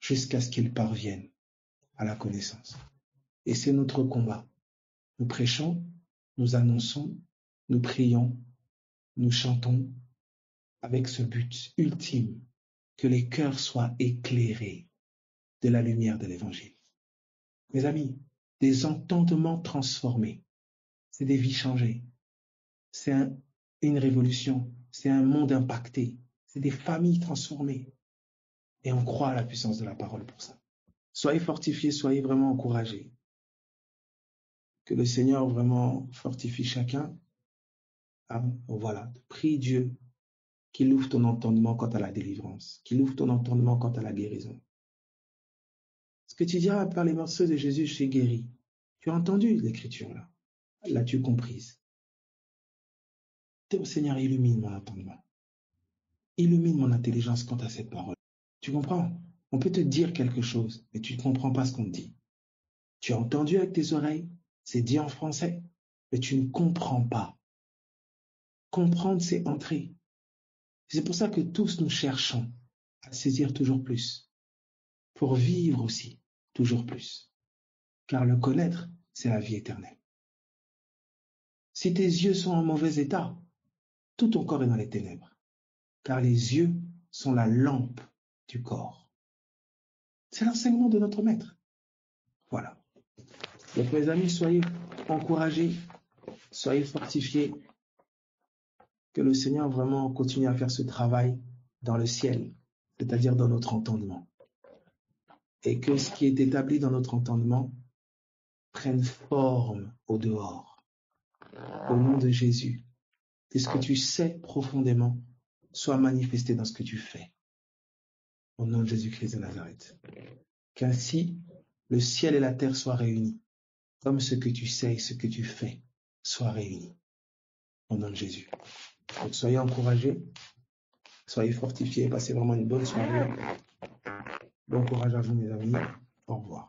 Speaker 1: jusqu'à ce qu'il parvienne à la connaissance. Et c'est notre combat. Nous prêchons, nous annonçons, nous prions, nous chantons avec ce but ultime, que les cœurs soient éclairés de la lumière de l'Évangile. Mes amis, des entendements transformés, c'est des vies changées, c'est une révolution, c'est un monde impacté, c'est des familles transformées. Et on croit à la puissance de la parole pour ça. Soyez fortifiés, soyez vraiment encouragés. Que le Seigneur vraiment fortifie chacun. Voilà, prie Dieu qu'il ouvre ton entendement quant à la délivrance, qu'il ouvre ton entendement quant à la guérison. Ce que tu diras par les morceaux de Jésus, je suis guéri. Tu as entendu l'écriture là. L'as-tu comprise? Seigneur, illumine mon entendement. Illumine mon intelligence quant à cette parole. Tu comprends? On peut te dire quelque chose, mais tu ne comprends pas ce qu'on te dit. Tu as entendu avec tes oreilles, c'est dit en français, mais tu ne comprends pas. Comprendre, c'est entrer. C'est pour ça que tous nous cherchons à saisir toujours plus, pour vivre aussi toujours plus. Car le connaître, c'est la vie éternelle. Si tes yeux sont en mauvais état, tout ton corps est dans les ténèbres. Car les yeux sont la lampe du corps. C'est l'enseignement de notre maître. Voilà. Donc mes amis, soyez encouragés, soyez fortifiés, que le Seigneur vraiment continue à faire ce travail dans le ciel, c'est-à-dire dans notre entendement. Et que ce qui est établi dans notre entendement prenne forme au dehors, au nom de Jésus. Et ce que tu sais profondément soit manifesté dans ce que tu fais. Au nom de Jésus-Christ de Nazareth. Qu'ainsi, le ciel et la terre soient réunis, comme ce que tu sais et ce que tu fais soient réunis. Au nom de Jésus. Donc soyez encouragés, soyez fortifiés, passez vraiment une bonne soirée. Bon courage à vous mes amis. Au revoir.